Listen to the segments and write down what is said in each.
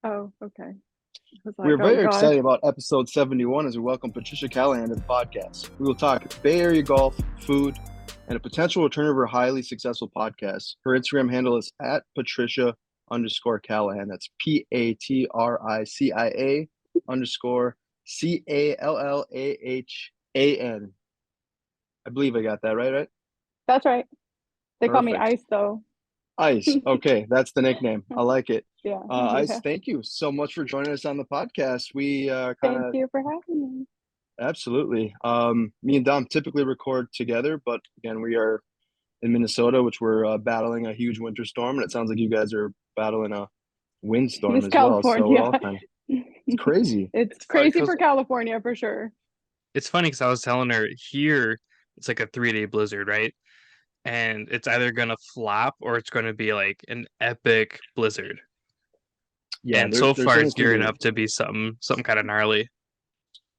Oh, okay. I was like, We're oh very gosh. excited about episode 71 as we welcome Patricia Callahan to the podcast. We will talk Bay Area golf, food, and a potential return of her highly successful podcast. Her Instagram handle is at Patricia underscore Callahan. That's Patricia underscore Callahan. I believe I got that right? That's right. They call me Perfect. Ice though. Ice. Okay, that's the nickname. I like it. Yeah, Ice, yeah. thank you so much for joining us on the podcast. We kind Thank of you for having me. absolutely. Me and Dom typically record together, but again, we are in Minnesota, which we're battling a huge winter storm, and it sounds like you guys are battling a windstorm It's as well. So we're California. all kind of it's crazy. It's It's funny crazy because for California for sure. I was telling her here it's like a 3 day blizzard, right? And it's either gonna flop or it's gonna be like an epic blizzard. Yeah, And so they're far saying it's it's gonna gearing be up to be something kind of gnarly.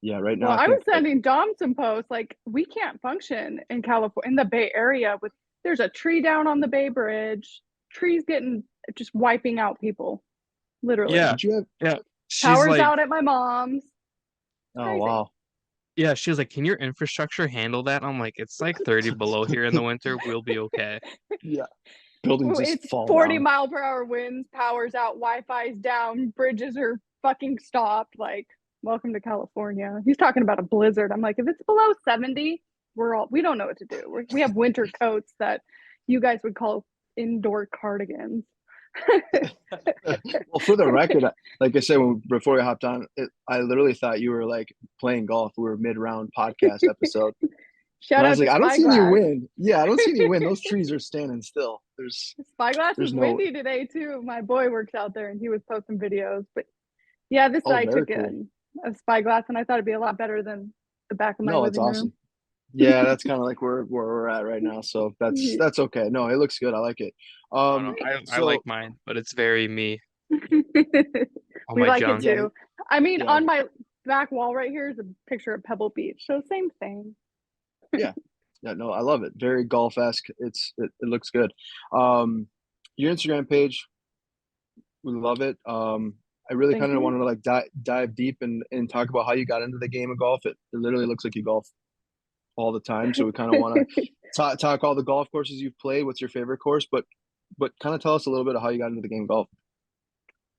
yeah. Right now, Well, I I was think like sending Dom some posts like we can't function in California in the Bay Area with there's a tree down on the Bay Bridge, trees getting just wiping out people, literally. Yeah, did you have? yeah. She's Powers like, out at my mom's. It's Oh crazy. wow. yeah, she's like, can your infrastructure handle that? I'm like, it's like 30 below here in the winter. We'll be okay. Yeah, buildings just It's fall 40 down. mile per hour winds, powers out, Wi-Fi's down, bridges are fucking stopped. Like, welcome to California. He's talking about a blizzard. I'm like, if it's below 70, we don't know what to do. We have winter coats that you guys would call indoor cardigans. Well, for the record, like I said before we hopped on, I literally thought you were like playing golf. We were mid-round podcast episode, and Shout I was out like, to I don't see any Spyglass. wind. Yeah, I don't see any wind. Those trees are standing still. Spyglass There's was no. windy today too. My boy works out there and he was posting videos. But yeah, this Oh, I very took cool. a Spyglass and I thought it'd be a lot better than the back of my No, it's living room. awesome. Yeah, that's kind of like where we're at right now. So that's okay. No, it looks good. I like it. Oh no, I like So mine, but it's very me. All We my like it junk. yeah, too. I mean, yeah, on my back wall right here is a picture of Pebble Beach. So same thing. yeah, yeah. No, I love it. Very golf-esque. It looks good. Um, your Instagram page, we love it. I really Thank kind of you. wanted to like dive deep and talk about how you got into the game of golf. It literally looks like you golf all the time. So we kind of want to talk all the golf courses you've played. What's your favorite course? But kind of tell us a little bit of how you got into the game of golf.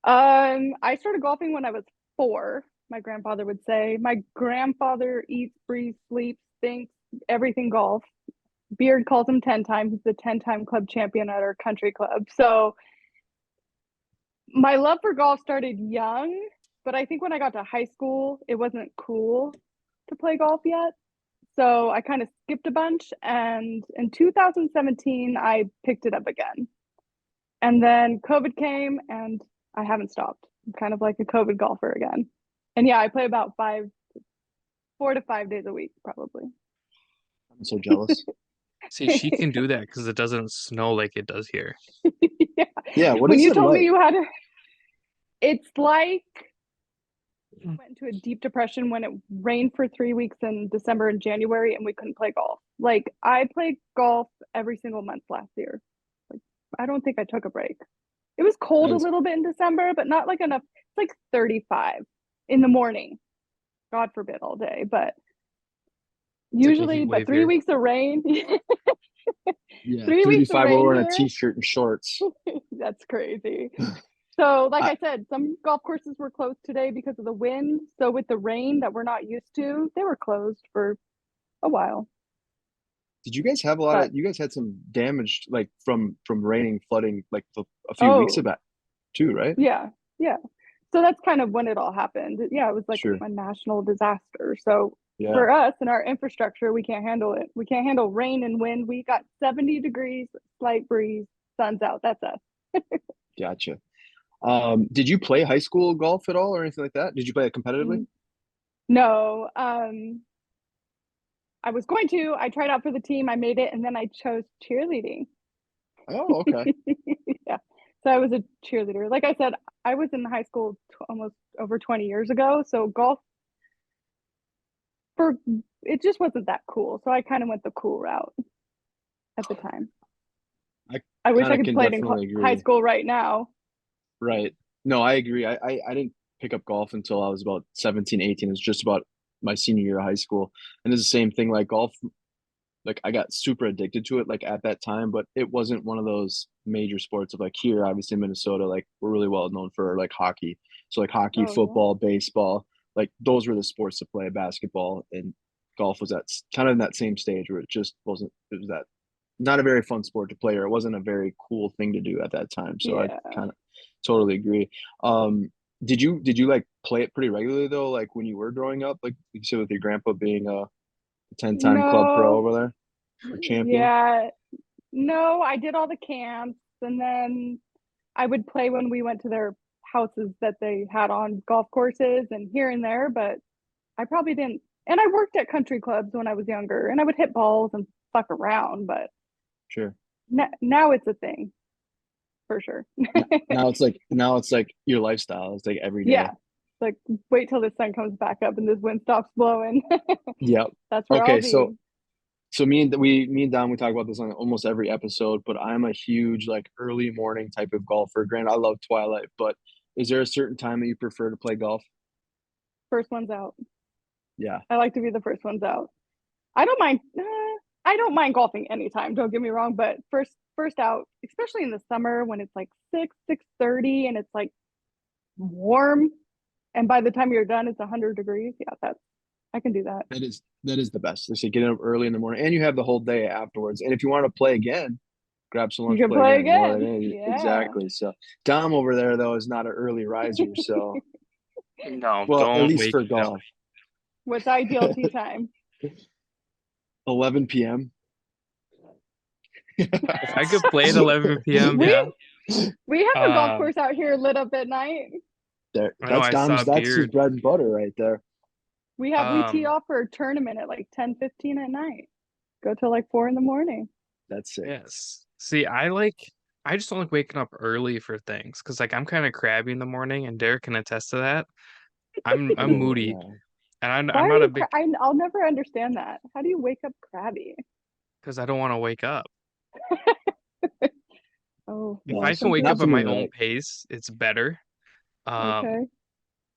I started golfing when I was 4. My grandfather would say. My grandfather eats, breathes, sleeps, thinks everything golf. Beard calls him 10 time. He's the 10-time club champion at our country club. So my love for golf started young, but I think when I got to high school, it wasn't cool to play golf yet. So I kind of skipped a bunch. And in 2017, I picked it up again. And then COVID came and I haven't stopped. I'm kind of like a COVID golfer again. And yeah, I play about 4 to 5 days a week, probably. I'm so jealous. See, she can do that because it doesn't snow like it does here. Yeah. Yeah, what When is you it told me like? you had it's like we went into a deep depression when it rained for 3 weeks in December and January and we couldn't play golf. Like I played golf every single month last year. Like I don't think I took a break. It was cold That a is little bit in December, but not like enough. It's like 35 in the morning. God forbid all day, but It's like a usually, heat but wave three here. weeks of rain. yeah, 3 weeks of 35 rain over in a here. t-shirt and shorts. That's crazy. So, like I, I said, some golf courses were closed today because of the wind. So, with the rain that we're not used to, they were closed for a while. did you guys have a lot of But you guys had some damage like from raining, flooding like a few weeks oh, back too, right? yeah, yeah. So that's kind of when it all happened. Yeah, it was like Sure. a national disaster. So Yeah. for us and our infrastructure, we can't handle it. We can't handle rain and wind. We got 70 degrees, slight breeze, sun's out. That's us. Gotcha. Did you play high school golf at all or anything like that? Did you play it competitively? No, I was going to. I tried out for the team. I made it, and then I chose cheerleading. Oh, okay. Yeah. So I was a cheerleader. Like I said, I was in high school almost over 20 years ago. So golf for it just wasn't that cool. So I kind of went the cool route at the time. I I wish kind I of could can play it in definitely high agree. school right now. Right. No, I agree. I didn't pick up golf until I was about 17, 18. It was just about my senior year of high school. And it's the same thing, like golf, like I got super addicted to it like at that time, but it wasn't one of those major sports of like here, obviously in Minnesota, like we're really well known for like hockey. So like hockey, Oh yeah. football, baseball, like those were the sports to play, basketball, and golf was at kind of in that same stage where it just wasn't, it was that not a very fun sport to play, or it wasn't a very cool thing to do at that time. So I Yeah. kind of totally agree. Um, did you like play it pretty regularly though? Like when you were growing up, like you said with your grandpa being a 10-time club pro No. over there or champion? Yeah. No, I did all the camps and then I would play when we went to their houses that they had on golf courses and here and there, but I probably didn't. And I worked at country clubs when I was younger and I would hit balls and fuck around, but Sure. now it's a thing for sure. Now it's like your lifestyle. It's like every Yeah. day. Like wait till the sun comes back up and this wind stops blowing. Yep. That's where I'll Okay, be. so me and Don, we talk about this on almost every episode, but I'm a huge like early morning type of golfer. Granted, I love twilight, but is there a certain time that you prefer to play golf? First one's out. Yeah. I like to be the first ones out. I don't mind. I don't mind golfing anytime. Don't get me wrong, but first out, especially in the summer when it's like 6:30, and it's like warm, and by the time you're done, it's 100 degrees. Yeah, that's I can do that. That is the best. They say get up early in the morning, and you have the whole day afterwards. And if you want to play again, grab some You lunch, can play play again. You know what I again. mean? Yeah. Exactly. So Dom over there though is not an early riser, so No, well, at don't least wake for me up. golf. What's ideal tea time? 11 p.m. If I could play at 11 p.m., We yeah. we have a golf Um, course out here lit up at night. There, I know that's I saw Dom's. a That's his beard. bread and butter right there. We tee Um, off for a tournament at like 10:15 at night. Go till like 4 in the morning. That's sick. yes. See, I just don't like waking up early for things because like I'm kind of crabby in the morning, and Derek can attest to that. I'm Ooh, moody, yeah. and Why I'm are not a you? big I'll never understand that. How do you wake up crabby? because I don't want to wake up. Oh, If No, I well, can some wake not up things. for at me, my own right? pace, it's better. Um, Okay.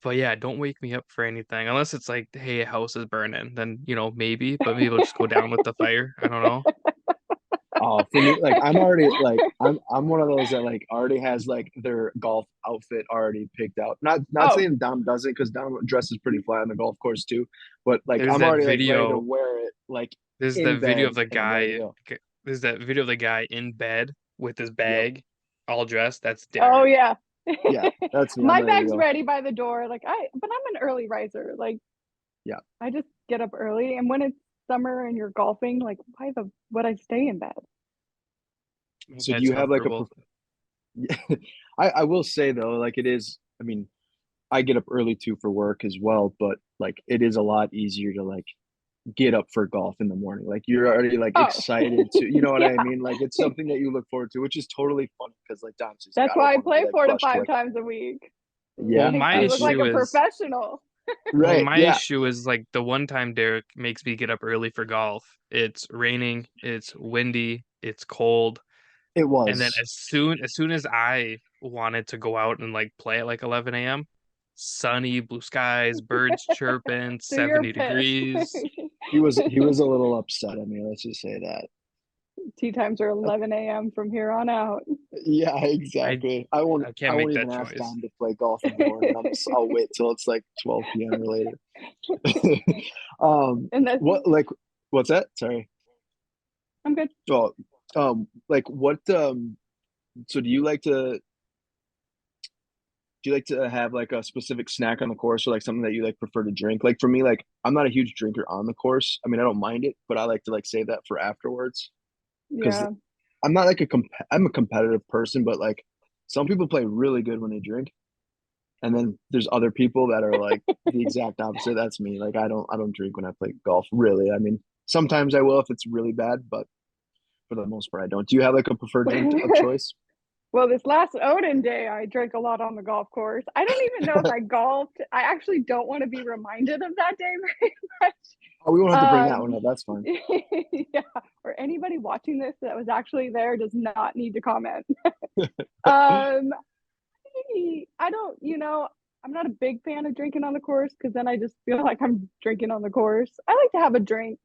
but yeah, don't wake me up for anything unless it's like, hey, a house is burning, then maybe, but maybe I'll just go down with the fire. I don't know. Oh, for me, like I'm already like I'm one of those that like already has like their golf outfit already picked out. Not Oh, saying Dom doesn't because Dom dresses pretty fly on the golf course too, but like There's I'm that already like ready to video. wear it like There's in that video of bed the and I'm ready to guy. go. There's that video of the guy in bed with his Yep. bag, all dressed. That's oh Derek. yeah. Yeah, that's me. I'm My ready to bag's go. ready by the door. But I'm an early riser. Like Yeah. I just get up early, and when it's summer and you're golfing, like why the would I stay in bed? My So do bed's you have like a comfortable. I will say though, like it is, I mean, I get up early too for work as well, but like it is a lot easier to like get up for golf in the morning. Like you're already like Oh, excited to, you know what yeah. I mean? Like it's something that you look forward to, which is totally funny because like Dom's just like, That's I don't why I want to be play like 4 to 5 rushed to like, times a week. Well, yeah, Makes my me look like absolutely. a issue is professional. Right. my Yeah, issue is like the one time Derek makes me get up early for golf. It's raining, it's windy, it's cold, it and then was. as soon as I wanted to go out and like play at like 11 a.m., sunny, blue skies, birds chirping, So you're 70 pissed. degrees. He was a little upset at me, let's just say that. Tea times are 11 a.m. from here on out. Yeah, I exactly. I won't I I can't won't make even that ask choice. Dom to play golf in the morning. I'll wait till it's like 12 p.m. or later. And that's What like what's that? Sorry. I'm good. Oh, like what so do you like to have like a specific snack on the course or like something that you like prefer to drink? Like for me, like I'm not a huge drinker on the course. I mean, I don't mind it, but I like to like save that for afterwards because Yeah. I'm not like I'm a competitive person, but like some people play really good when they drink, and then there's other people that are like the exact opposite. That's me. Like I don't drink when I play golf, really. I mean, sometimes I will if it's really bad, but for the most part, I don't. Do you have like a preferred drink of choice? Well, this last Odin day, I drank a lot on the golf course. I don't even know if I golfed. I actually don't want to be reminded of that day very Oh, we won't have to bring much. that one up. That's fine. Yeah, or anybody watching this that was actually there does not need to comment. Um, I I don't, I'm not a big fan of drinking on the course because then I just feel like I'm drinking on the course. I like to have a drink.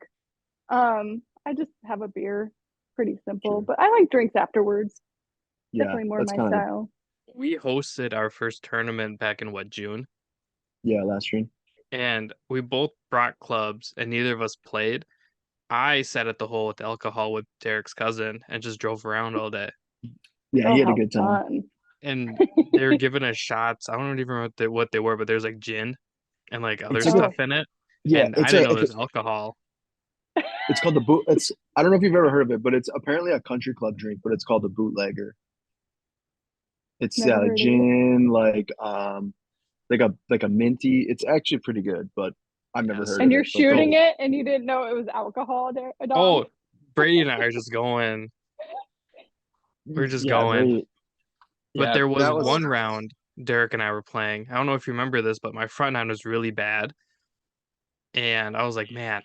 I just have a beer. Pretty simple, Sure. but I like drinks afterwards. Yeah, Definitely more that's my kind of style. We hosted our first tournament back in what, June? yeah, last June. And we both brought clubs and neither of us played. I sat at the hole with alcohol with Derek's cousin and just drove around all day. Yeah, Oh, he had a how good time. fun. And they were giving us shots. I don't even remember what they were, but there's like gin and like other It's like a stuff in it. yeah, And I didn't know there's alcohol. it's called the boot. It's I don't know if you've ever heard of it, but it's apparently a country club drink, but it's called the bootlegger. It's Never like heard of it. gin, like a minty. It's actually pretty good, but I've never Yes. heard And of you're it. But shooting it and you didn't know it was alcohol there, Dom? Oh, Brady and I are just going. We're just yeah, going. Brady. But Yeah, there was that was one round Derek and I were playing. I don't know if you remember this, but my front nine was really bad. And I was like, man,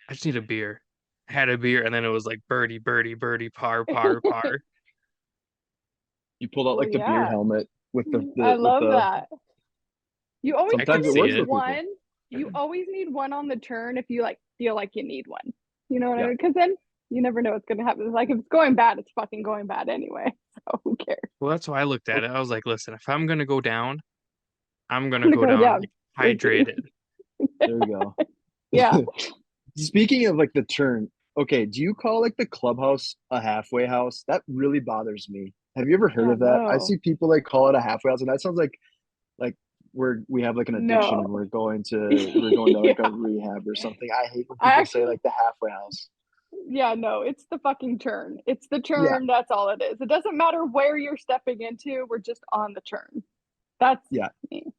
I just need a beer. I had a beer, and then it was like birdie, birdie, birdie, par, par, par. you pulled out Well, like the beard yeah. helmet with I with love the. that. You always I could Sometimes it need see works it. for people. one. You always need one on the turn if you like feel like you need one. You know what I Yeah, mean? Because then you never know what's gonna happen. Like if it's going bad, it's fucking going bad anyway. So who cares? Well, that's why I looked at oh, it. I was like, listen, if I'm gonna go down, I'm I'm gonna gonna go go down down like drinking. hydrated. there we go. Yeah. Speaking of like the turn, okay, do you call like the clubhouse a halfway house? That really bothers me. Have you ever heard Yeah. of that? I No. see people like call it a halfway house, and that sounds like we have like an addiction and No. we're going to like a Yeah. rehab or something. I hate when I people say actually. like the halfway house. Yeah. No. It's the fucking turn. It's the Yeah, turn. That's all it is. It doesn't matter where you're stepping into. We're just on the turn. That's yeah. me.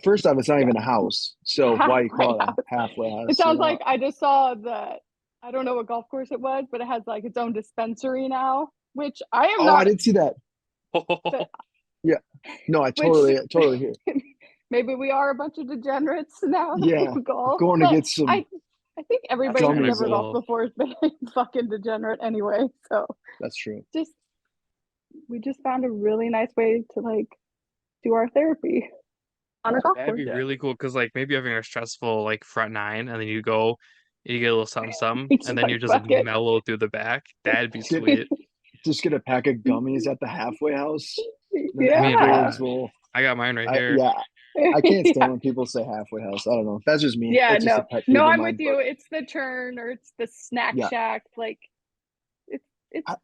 First off, it's not Yeah. even a house, so why you Halfway call it house. a halfway It house? sounds like I just saw the, I don't know what golf course it was, but it has like its own dispensary now, which I am Oh, I not, didn't see that. but Yeah, no, I which totally hear. maybe we are a bunch of degenerates now that Yeah, do golf, going to but get some I think That's everybody who's kind of gummies ever in. golfed cool. before has been fucking degenerate anyway. So That's true. just we just found a really nice way to like do our therapy on a golf That'd course. be Yeah, really cool because like maybe having a stressful like front nine, and then you go, you get a little something, something, Just and then like you're just like fuck it. mellow through the back. That'd be get sweet. just get a pack of gummies at the halfway house. Then I mean, Yeah. afterwards, we'll. I got mine right here. Yeah, I can't stand Yeah. when people say halfway house. I don't know. That's just me. Yeah, That's just a no. pet peeve No, of I'm with mine. But you. It's the turn or it's the snack yeah, shack. Like it's I, I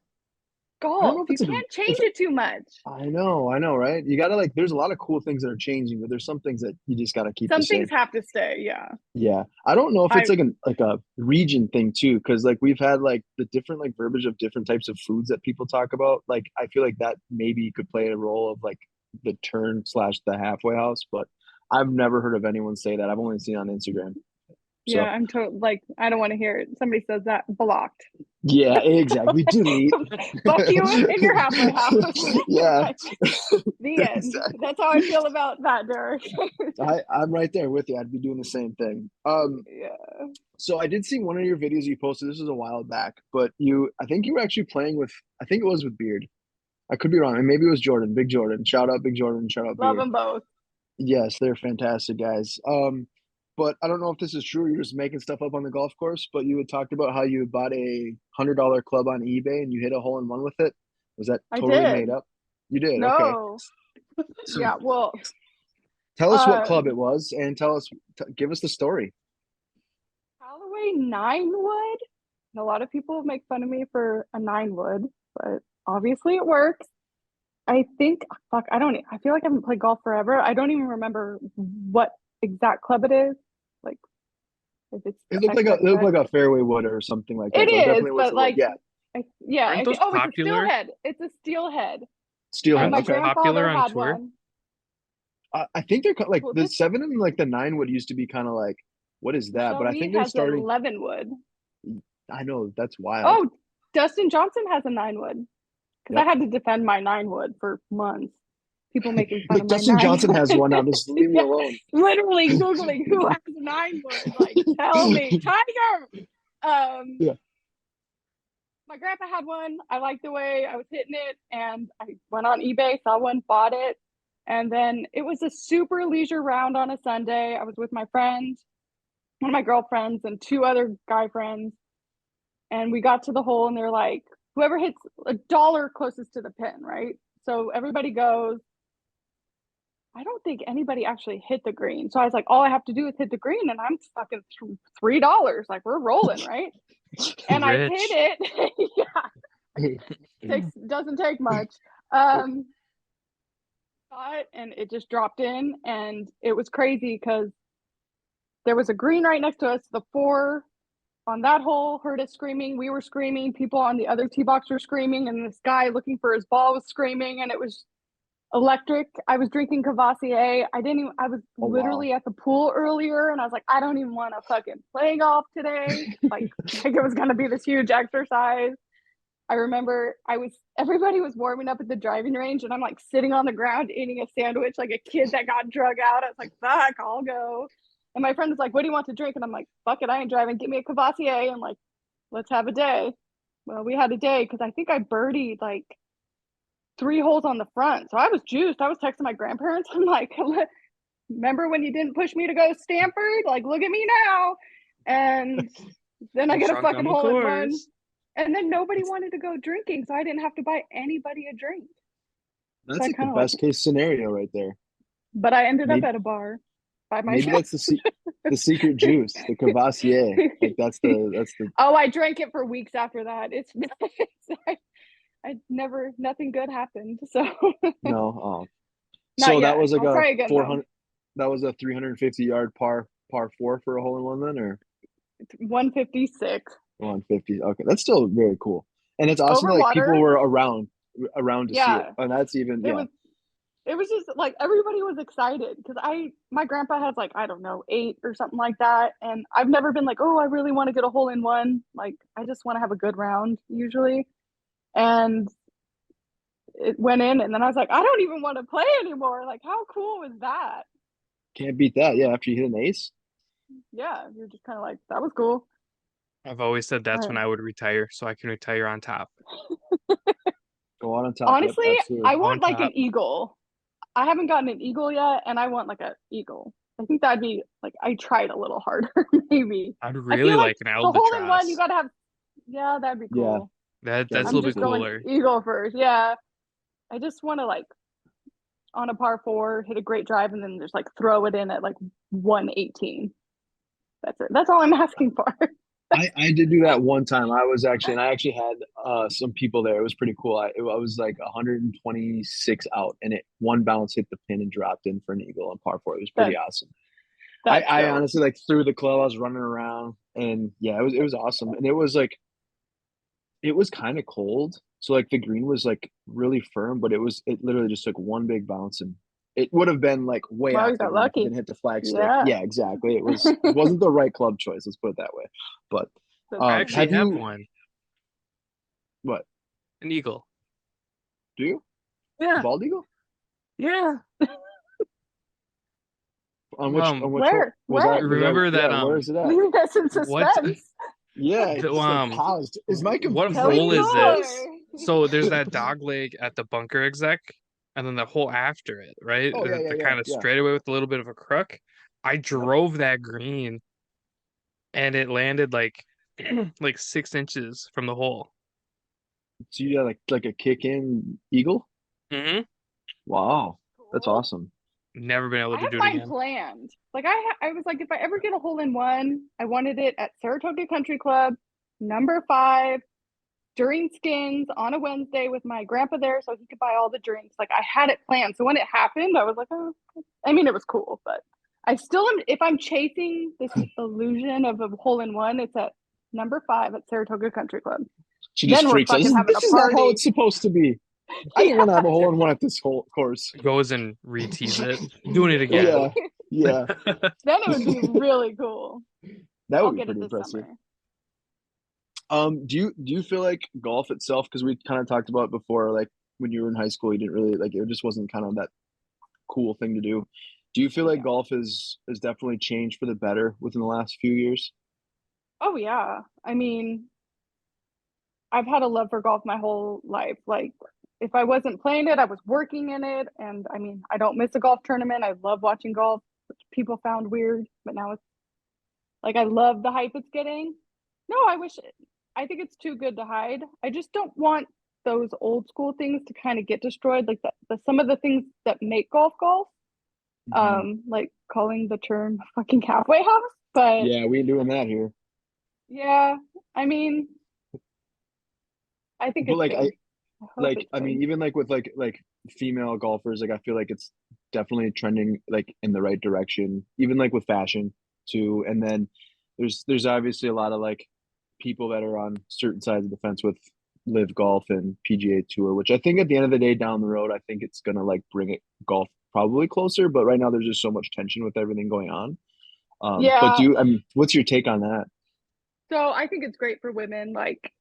don't know golf. if You it's can't if change it too much. I know, right? You gotta like. There's a lot of cool things that are changing, but there's some things that you just gotta keep the Some things same. have to stay. Yeah. Yeah, I don't know if it's I like a region thing too, because like we've had like the different like verbiage of different types of foods that people talk about. Like I feel like that maybe could play a role of like the turn slash the halfway house, but I've never heard of anyone say that. I've only seen it on Instagram. yeah, So I'm like I don't want to hear it. Somebody says that blocked. yeah, exactly. Delete. Fuck you in your halfway house. Yeah, Like, the end. exactly. That's how I feel about that, Derek. I'm right there with you. I'd be doing the same thing. Yeah. So I did see one of your videos you posted. This was a while back, but I think you were actually playing with, I think it was with Beard. I could be wrong, and maybe it was Jordan, Big Jordan. Shout out Big Jordan, shout out Love Beard. them both. Yes, they're fantastic guys. But I don't know if this is true. You're just making stuff up on the golf course, but you had talked about how you bought a $100 club on eBay and you hit a hole in one with it. Was that I totally made did. up? You did. Okay. No. So Yeah, well, tell us what club um it was and give us the story. Callaway 9 wood. And a lot of people make fun of me for a 9 wood, but obviously it works. I think, fuck, I feel like I haven't played golf forever. I don't even remember what exact club it is. Like, if it's, I feel It looked like like a fairway wood or something like that. it So it is, definitely was but a wood. like, Yeah. yeah, Aren't those oh, it's a popular? steelhead. It's a steelhead. And Steelhead. Aren't my those Okay. popular grandfather on had tour? one. I think they're like Well, the this 7 and like the 9 wood used to be kind of like, what is that? Michelle But I Reed think they're has an starting. 11 wood. I know that's wild. Oh, Dustin Johnson has a 9 wood because I Yep. had to defend my 9 wood for months. People making fun Like of my Dustin 9 Johnson has wood. one now. Just leave me Yeah, alone. literally Googling who has a 9 wood. Like, tell me, Tiger. Um, Yeah. my grandpa had one. I liked the way I was hitting it, and I went on eBay, saw one, bought it. And then it was a super leisure round on a Sunday. I was with my friend, one of my girlfriends, and two other guy friends. And we got to the hole, and they're like, whoever hits a dollar closest to the pin, right? So everybody goes. I don't think anybody actually hit the green. So I was like, all I have to do is hit the green, and I'm fucking $3. Like, we're rolling, right? And I hit Rich. it. Yeah, doesn't take much. And it just dropped in, and it was crazy because there was a green right next to us. The four on that hole heard us screaming. We were screaming. People on the other tee box were screaming, and this guy looking for his ball was screaming, and it was electric. I was drinking Cavassier. I was literally at the pool earlier, and I was like, I don't even want to fucking play golf today. Like it was gonna be this huge exercise. I remember everybody was warming up at the driving range, and I'm like sitting on the ground eating a sandwich like a kid that got drug out. I was like, fuck, I'll go. And my friend was like, what do you want to drink? And I'm like, fuck it, I ain't driving. Get me a Cavassier, and like, let's have a day. Well, we had a day because I think I birdied like 3 holes on the front. So I was juiced. I was texting my grandparents. I'm like, remember when you didn't push me to go Stanford? Like, look at me now. And then I get a fucking hole in one. And then nobody wanted to go drinking, so I didn't have to buy anybody a drink. That's like the best case scenario right there. But I ended up at a bar by myself. Maybe that's the secret juice, the Cavassier. Like that's the. Oh, I drank it for weeks after that. Nothing good happened. So no. Oh. So that was like a 400. That was a 350-yard par 4 for a hole in one then, or 156. 150. Okay, that's still very cool, and it's awesome that like people were around to see it, and that's even It was just like everybody was excited because my grandpa has like, I don't know, 8 or something like that, and I've never been like, oh, I really want to get a hole in one. Like, I just want to have a good round usually. And it went in, and then I was like, I don't even want to play anymore. Like, how cool was that? Can't beat that. Yeah, after you hit an ace. Yeah, you're just kind of like, that was cool. I've always said that's when I would retire, so I can retire on top. Go on top. Honestly, yep, I want like an eagle. I haven't gotten an eagle yet, and I want like an eagle. I think that'd be like, I tried a little harder, maybe. I'd really like an albatross. The hole in one, you gotta have. Yeah, that'd be cool. Yeah, that's a little bit cooler. Eagle first, yeah. I just want to like on a par 4 hit a great drive and then just like throw it in at like 118. That's it. That's all I'm asking for. I did do that one time. I actually had some people there. It was pretty cool. I was like 126 out, and one bounce hit the pin and dropped in for an eagle on par 4. It was pretty awesome. I honestly like threw the club. I was running around, and yeah, it was awesome. And it was kind of cold, so like the green was like really firm, but it literally just took one big bounce, and it would have been like way out got lucky and hit the flagstick. Yeah, exactly. It wasn't the right club choice. Let's put it that way. But I actually have one. What? An eagle. Do you? Yeah. A bald eagle? Yeah. On which where? Remember that? Where is it at? Leave us in suspense. Yeah. Is Mike? What hole is this? So there's that dog leg at the bunker exec, and then the hole after it, right? Oh, the kind of straightaway with a little bit of a crook. I drove that green, and it landed like 6 inches from the hole. So you got like a kick in eagle? Mm-hmm. Wow, that's awesome. Never been able to do it again. Planned. Like I was like, if I ever get a hole in one, I wanted it at Saratoga Country Club, number 5, during skins on a Wednesday with my grandpa there, so he could buy all the drinks. Like I had it planned. So when it happened, I was like, oh, I mean, it was cool, but I still am. If I'm chasing this illusion of a hole in one, it's at number 5 at Saratoga Country Club. She just freaks out. This is not how it's supposed to be. I didn't want to have a hole in one at this whole course. Goes and re-tees it, doing it again. Yeah. Then it would be really cool. That would be pretty impressive. Do you feel like golf itself, because we kind of talked about it before, like when you were in high school, you didn't really like it, just wasn't kind of that cool thing to do. Do you feel like golf has definitely changed for the better within the last few years? Oh yeah. I mean, I've had a love for golf my whole life. Like if I wasn't playing it, I was working in it. And I mean, I don't miss a golf tournament. I love watching golf, which people found weird, but now it's like I love the hype it's getting. No, I think it's too good to hide. I just don't want those old school things to kind of get destroyed, like some of the things that make golf golf, like calling the term fucking halfway house. But Yeah, we ain't doing that here. yeah, I mean, I think But it's like good. I mean, even like with like female golfers, like I feel like it's definitely trending like in the right direction, even like with fashion too. And then there's obviously a lot of like people that are on certain sides of the fence with live golf and PGA Tour, which I think at the end of the day down the road, I think it's gonna like bring it golf probably closer. But right now there's just so much tension with everything going on. But Yeah, I mean, what's your take on that? so I think it's great for women. Like,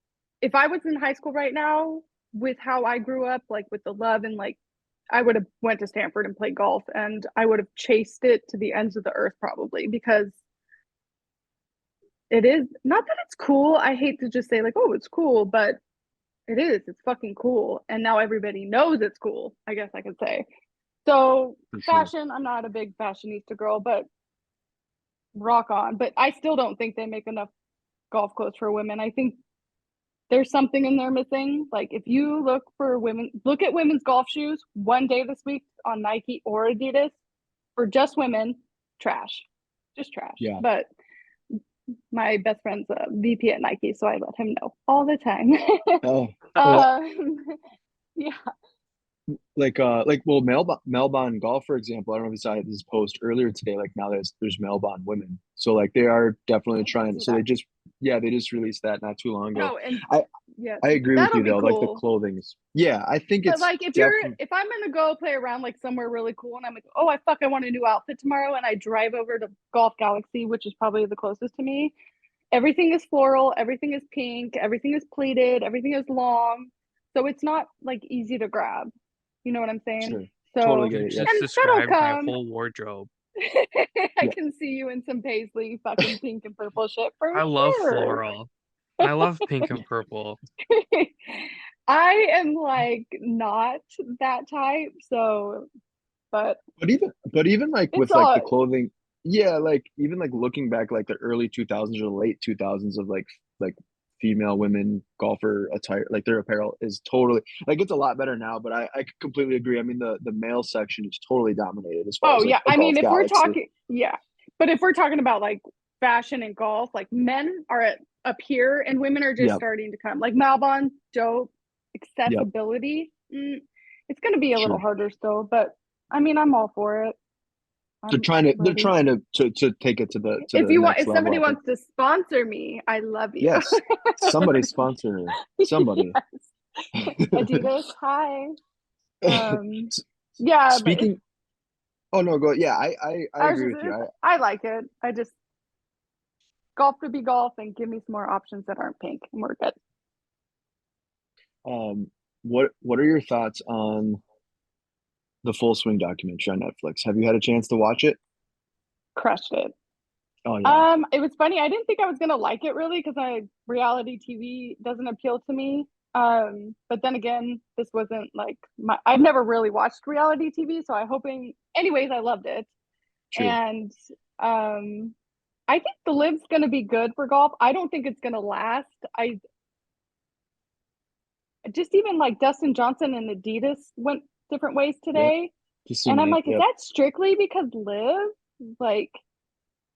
if I was in high school right now, with how I grew up, like with the love and like, I would have went to Stanford and played golf, and I would have chased it to the ends of the earth probably because it is not that it's cool. I hate to just say like, oh, it's cool, but it is. It's fucking cool, and now everybody knows it's cool. I guess I could say. So For sure. fashion, I'm not a big fashionista girl, but rock on. But I still don't think they make enough golf clothes for women. I think there's something in there missing. Like if you look at women's golf shoes one day this week on Nike or Adidas for just women, trash, just trash. Yeah. But my best friend's a VP at Nike, so I let him know all the time. Oh, well, um, yeah. like well, Melbourne Golf, for example. I don't know if you saw this post earlier today. Like now there's Melbourne women, so like they are definitely I didn't trying. see So that. they just released that not too long ago. No, and I yeah, I agree with that'll you be though. Like the cool. clothing is, yeah, I think But it's like definitely if I'm gonna go play around like somewhere really cool and I'm like, oh I want a new outfit tomorrow and I drive over to Golf Galaxy, which is probably the closest to me, everything is floral, everything is pink, everything is pleated, everything is long. So it's not like easy to grab. You know what I'm saying? sure, totally So get You it. Yeah, just and that'll described my come. whole wardrobe. I yeah. can see you in some paisley fucking pink and purple shit for I love sure. floral. And I love pink and purple. I am like not that type, so but But even like it's with like the all clothing, yeah, like even like looking back like the early 2000s or the late 2000s of like female women golfer attire, like their apparel is totally like it's a lot better now. But I completely agree. I mean the male section is totally dominated as far oh as like yeah. a I mean golf if we're galaxy. talking yeah. But if we're talking about like fashion and golf, like men are up here and women are just Yep, starting to come. Like Malbon, dope, yep, accessibility. It's gonna be a little sure. harder still, but I mean I'm all for it. I'm They're ready. trying to take it to the If next level, somebody I think. wants to sponsor me, I love you. Yes, somebody sponsor her. Somebody. Yes. Adidas, hi. Um, yeah, but Speaking, oh no, go. Yeah, I I was agree just, with you. I like it. I just golf to be golf and give me some more options that aren't pink and we're good. What are your thoughts on the Full Swing documentary on Netflix? Have you had a chance to watch it? Crushed it. Oh yeah, It was funny. I didn't think I was gonna like it really because reality TV doesn't appeal to me. But then again, this wasn't like I've never really watched reality TV, so anyways, I loved it. true. And um I think the live's gonna be good for golf. I don't think it's gonna last. I just even like Dustin Johnson and Adidas went different ways Yep, today. just And seen I'm that. like, is Yep, that strictly because live? Like,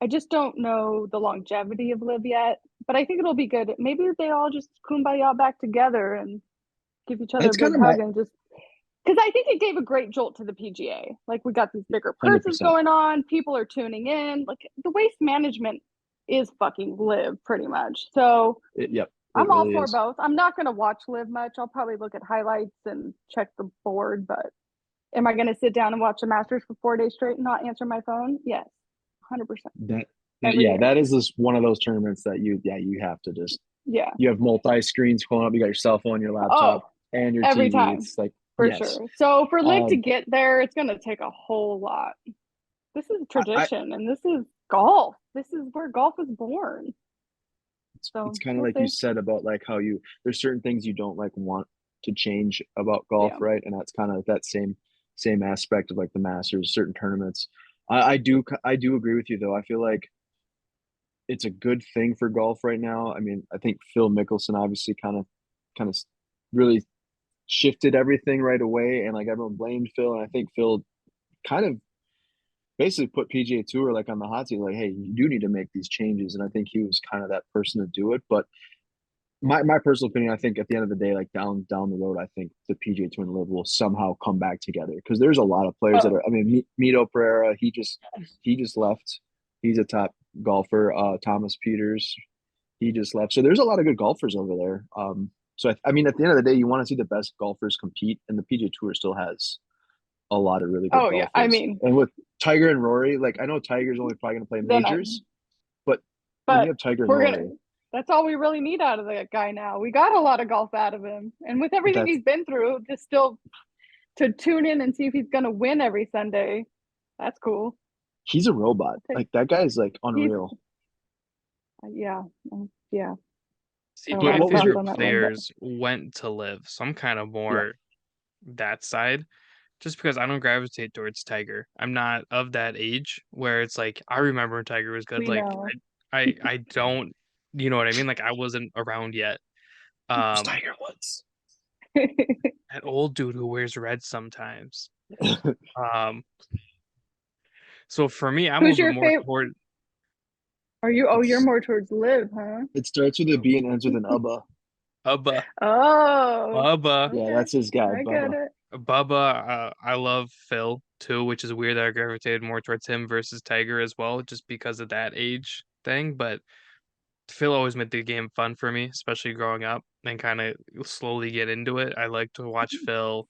I just don't know the longevity of live yet, but I think it'll be good. Maybe they all just kumbaya back together and give each other a it's kind big of my hug and just because I think it gave a great jolt to the PGA. Like we got these bigger 100%. purses going on, people are tuning in. Like the waste management is fucking live pretty much. So Yep, it I'm all really for is. both. I'm not gonna watch live much. I'll probably look at highlights and check the board, but am I gonna sit down and watch the Masters for 4 days straight and not answer my phone? Yes, 100% every Yeah, day. that is just one of those tournaments that you have to just Yeah. you have multi screens pulling up. You got your cell phone, your laptop, Oh, and your every TV. time It's like for yes. sure. So for Liv to Um, get there, it's gonna take a whole lot. This is I tradition and this is golf. This is where golf was born. it's So kind of we'll like you see. said about like how you there's certain things you don't like want to change about golf, Yeah. right? And that's kind of that same aspect of like the Masters, certain tournaments. I do agree with you though. I feel like it's a good thing for golf right now. I mean, I think Phil Mickelson obviously kind of really shifted everything right away, and like everyone blamed Phil, and I think Phil kind of basically put PGA Tour like on the hot seat, like, hey, you do need to make these changes, and I think he was kind of that person to do it. But my personal opinion, I think at the end of the day, like down the road, I think the PGA Tour and Live will somehow come back together because there's a lot of players that Oh, are. I mean, Mito Pereira, he just left. He's a top golfer. Thomas Peters, he just left. So there's a lot of good golfers over there. So I mean, at the end of the day, you want to see the best golfers compete, and the PGA Tour still has a lot of really good oh yeah. I golfers. mean, And with Tiger and Rory, like I know Tiger's only probably going to play then majors, but when you but have Tiger and we're gonna. Rory, That's all we really need out of that guy now. We got a lot of golf out of him, and with everything that's he's been through, just still to tune in and see if he's gonna win every Sunday. That's cool. he's a robot. Like that guy is like He's unreal. yeah, yeah. See, I don't But my want what to was stop your favorite on that one, but players went to Live, so I'm kind of yeah? more that side, just because I don't gravitate towards Tiger. I'm not of that age where it's like I remember when Tiger was good. we Like know. I don't, you know what I mean? Like I wasn't around yet. Who's Um, Tiger Woods? that old dude who wears red sometimes. Um, so for me, I'm a Who's little bit your more favorite? toward Are you? Oh, you're It's more towards Live, huh? it starts with a B and ends with an Ubba. Bubba. Oh, Bubba. Yeah, okay. that's his guy, I get Bubba. it. Bubba, I love Phil too, which is weird that I gravitated more towards him versus Tiger as well, just because of that age thing. But Phil always made the game fun for me, especially growing up and kind of slowly get into it. I like to watch Phil.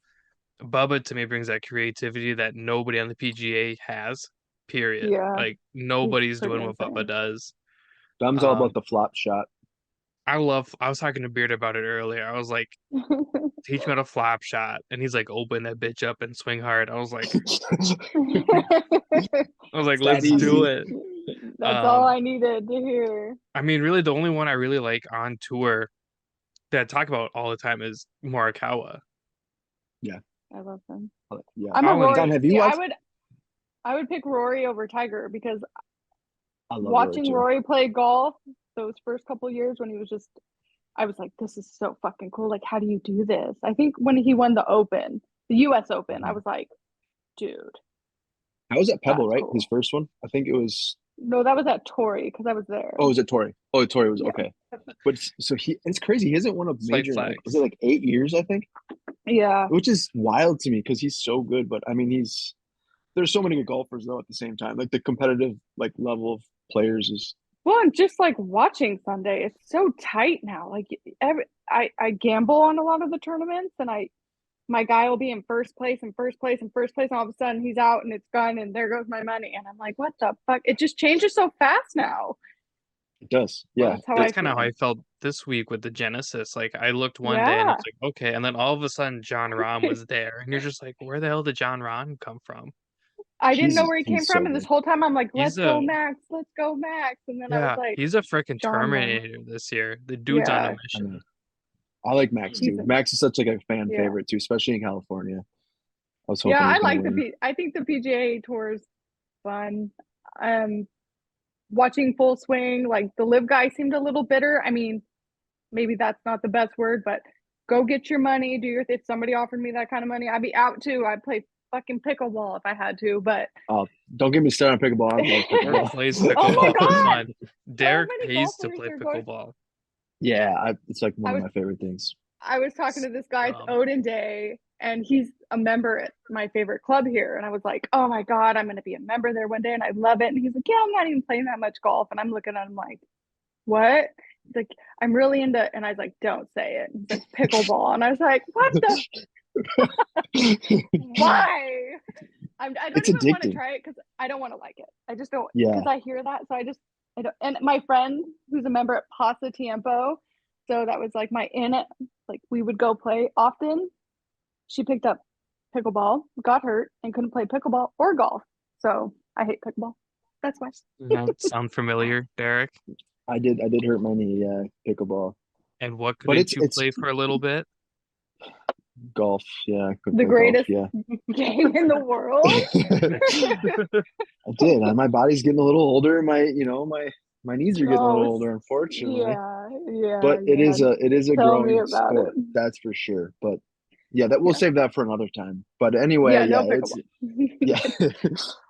Bubba to me brings that creativity that nobody on the PGA has, period. Yeah, Like he's nobody's pretty doing what Bubba insane. does. Dom's all about Um, the flop shot. I was talking to Beard about it earlier. I was like, teach me how to flop shot. And he's like, open that bitch up and swing hard. I was like, It's that let's do easy. it. That's all Um, I needed to hear. I mean, really, the only one I really like on tour that I talk about all the time is Morikawa. Yeah, I love him. yeah. I'm a Colin, Dom, Rory. have you See, watched? I would pick Rory over Tiger because I love Rory watching too. Rory play golf those first couple years when he was just, I was like, this is so fucking cool. Like, how do you do this? I think when he won the Open, the US Open, I Mhm. was like, dude, How was that Pebble, that's right? His cool. first one. I think it was. No, that was at Torrey because I was there. Oh, was it Torrey? Oh, Torrey was Yeah. okay. But so it's crazy. He hasn't won a slight major in like was flags. it like 8 years? I think, Yeah. which is wild to me because he's so good. But I mean, there's so many good golfers though at the same time. Like the competitive like level of players is. Well, and just like watching Sunday, it's so tight now. Like I gamble on a lot of the tournaments, and my guy will be in first place and first place and first place, and all of a sudden he's out and it's gone, and there goes my money, and I'm like, what the fuck? It just changes so fast now. It does. Yeah. That's how That's I kind of how feel. I felt this week with the Genesis. Like I looked one day and Yeah, it's like, okay, and then all of a sudden John Rahm was there, and you're just like, where the hell did John Rahm come from? I didn't know He's where he came he's from, so and this good. whole time I'm like, He's let's go Max, and then I was yeah, like, he's a freaking John though. Terminator this year. The dude's on a Yeah, I mission. know. I like Max he's too. in. Max is such like a fan Yeah, favorite too, especially in California. I was yeah. hoping he I was gonna like win. I think the PGA Tour's fun. Um, Watching Full Swing, like the live guy seemed a little bitter. I mean, maybe that's not the best word, but go get your money. Do your, if somebody offered me that kind of money, I'd be out too. I'd play fucking pickleball if I had to, but Don't get me started on pickleball. I love Derek pickleball. plays oh my pickleball for God, fun. so Derek many pays to golfers play are going. pickleball. Yeah, it's like one I of was my favorite things. I was talking to this guy, it's Um, Odin Day, and he's a member at my favorite club here. And I was like, oh my God, I'm going to be a member there one day. And I love it. And he's like, yeah, I'm not even playing that much golf. And I'm looking at him like, what? He's like, I'm really into, and I was like, don't say it. He's like, pickleball. And I was like, what the, why? I don't It's even want to addicting. try it because I don't want to like it. I just don't, Yeah, because I hear that. So I don't, and my friend who's a member at Pasa Tiempo, so that was like my in it, like we would go play often. She picked up pickleball, got hurt, and couldn't play pickleball or golf. So I hate pickleball. That's why. does that sound familiar, Derek? I did hurt my knee. Yeah, pickleball. And what But did you play for a little bit? Golf, yeah, I could The play golf, greatest yeah. game in the world. I did. My body's getting a little older. My knees are getting a little Oh, older, unfortunately. yeah, yeah, But yeah. it is a Tell me growing about it. sport, that's for sure. But yeah, that we'll Yeah, save that for another time. But anyway, yeah, yeah, no it's pickleball. yeah.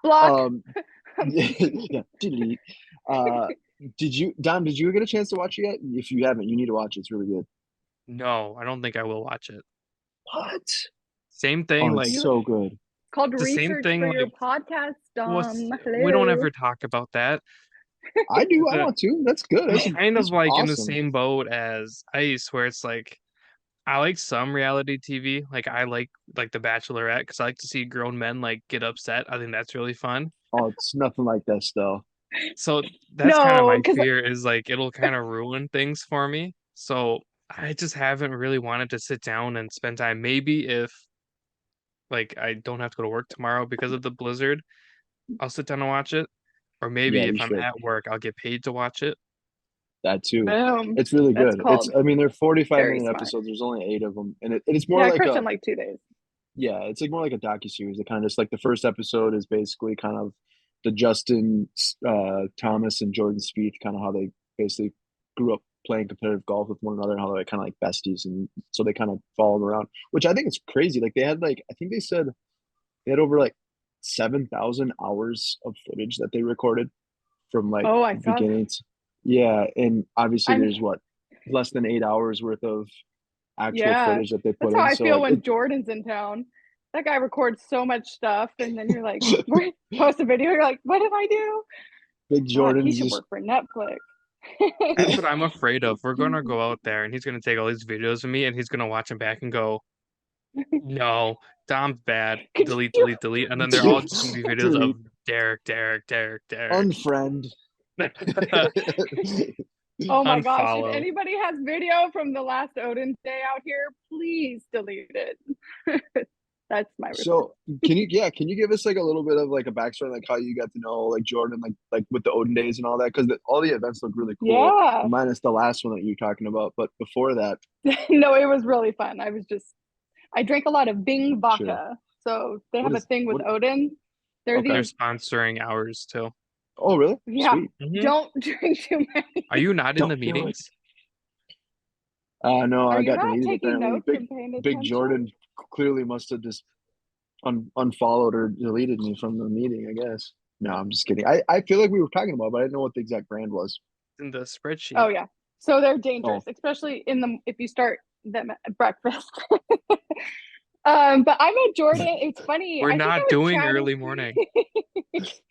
Block. um yeah, yeah, delete. Uh Dom, did you get a chance to watch it yet? If you haven't, you need to watch it. It's really good. No, I don't think I will watch it. What? Same thing, Oh, it's like You so good. called the same research for thing, your like podcast, what's we don't Hello. ever talk about that. I do. I The want to. That's good. I'm kind of That's like in the awesome. same boat as Ice, where it's like I like some reality TV. Like I like The Bachelorette because I like to see grown men like get upset. I think that's really fun. Oh, it's nothing like this though. So that's kind of No, my because fear is like it'll kind of ruin things for me. So I just haven't really wanted to sit down and spend time. Maybe if like I don't have to go to work tomorrow because of the blizzard, I'll sit down and watch it. Or Yeah, maybe you if I'm should. at work, I'll get paid to watch it. That too. boom, It's really that's good. It's called I mean they're 45 very minute smart. episodes. There's only 8 of them, and it's more Yeah, like Christian a like 2 days. yeah, it's like more like a docu-series. It kind of just like the first episode is basically kind of the Justin Thomas and Jordan Spieth, kind of how they basically grew up playing competitive golf with one another, how they're kind of like besties, and so they kind of follow them around, which I think is crazy. Like they had like I think they said they had over like 7,000 hours of footage that they recorded from like Oh, I saw that. beginning to, yeah, and obviously I'm there's what less than 8 hours worth of actual Yeah, footage that they that's put how in. I So feel like when Jordan's in town. That guy records so much stuff, and then you're like, post a video, you're like, what did I do? Big God, he Jordan's should just work for Netflix. That's what I'm afraid of. We're gonna go out there and he's gonna take all these videos of me and he's gonna watch them back and go, no, Dom's bad. Could Delete, you? delete, delete. And then they're all just gonna be videos of delete, Derek, Derek, Derek, Derek. unfriend. Oh my gosh, if Unfollow. anybody has video from the last Odin day out here, please delete it. That's my request. So can you give us like a little bit of like a backstory, like how you got to know like Jordan, like with the Odin days and all that? Because all the events look really cool, Yeah. minus the last one that you're talking about. But before that, No, it was really fun. I drank a lot of Bing sure. vodka. So they What have a is thing with what? Odin. There are Okay. They're these, sponsoring ours too. Oh, really? yeah, Sweet. don't drink too many. Are you not in the Don't do it. meetings? No, Are I you got not deleted taking apparently. notes and paying Big attention? Jordan clearly must have just unfollowed or deleted me from the meeting, I guess. No, I'm just kidding. I feel like we were talking about, but I didn't know what the exact brand was. In the spreadsheet. Oh yeah. So they're dangerous, Oh, especially if you start them at breakfast. But I met Jordan. It's funny. We're I think I not was doing chatting. early morning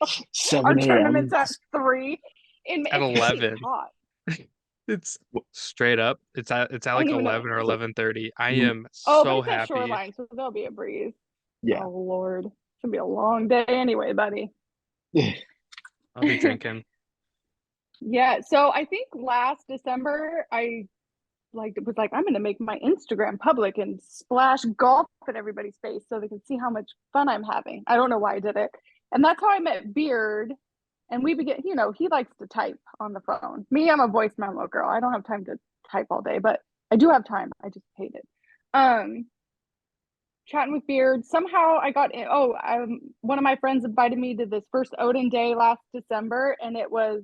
Our 7 a.m. tournament's at 3. And at it's gonna be 11. hot. It's straight up. It's at I don't like even know. 11 or So 11:30. I you, am Oh, but so it's at happy. Shoreline, so there'll be a breeze. yeah. Oh Lord. It's gonna be a long day anyway, buddy. I'll be drinking. Yeah. So I think last December I was like, I'm gonna make my Instagram public and splash golf in everybody's face so they can see how much fun I'm having. I don't know why I did it. And that's how I met Beard. And we began, he likes to type on the phone. Me, I'm a voice memo girl. I don't have time to type all day, but I do have time. I just hate it. Chatting with Beard. Somehow I got in. Oh, one of my friends invited me to this first Odin day last December, and it was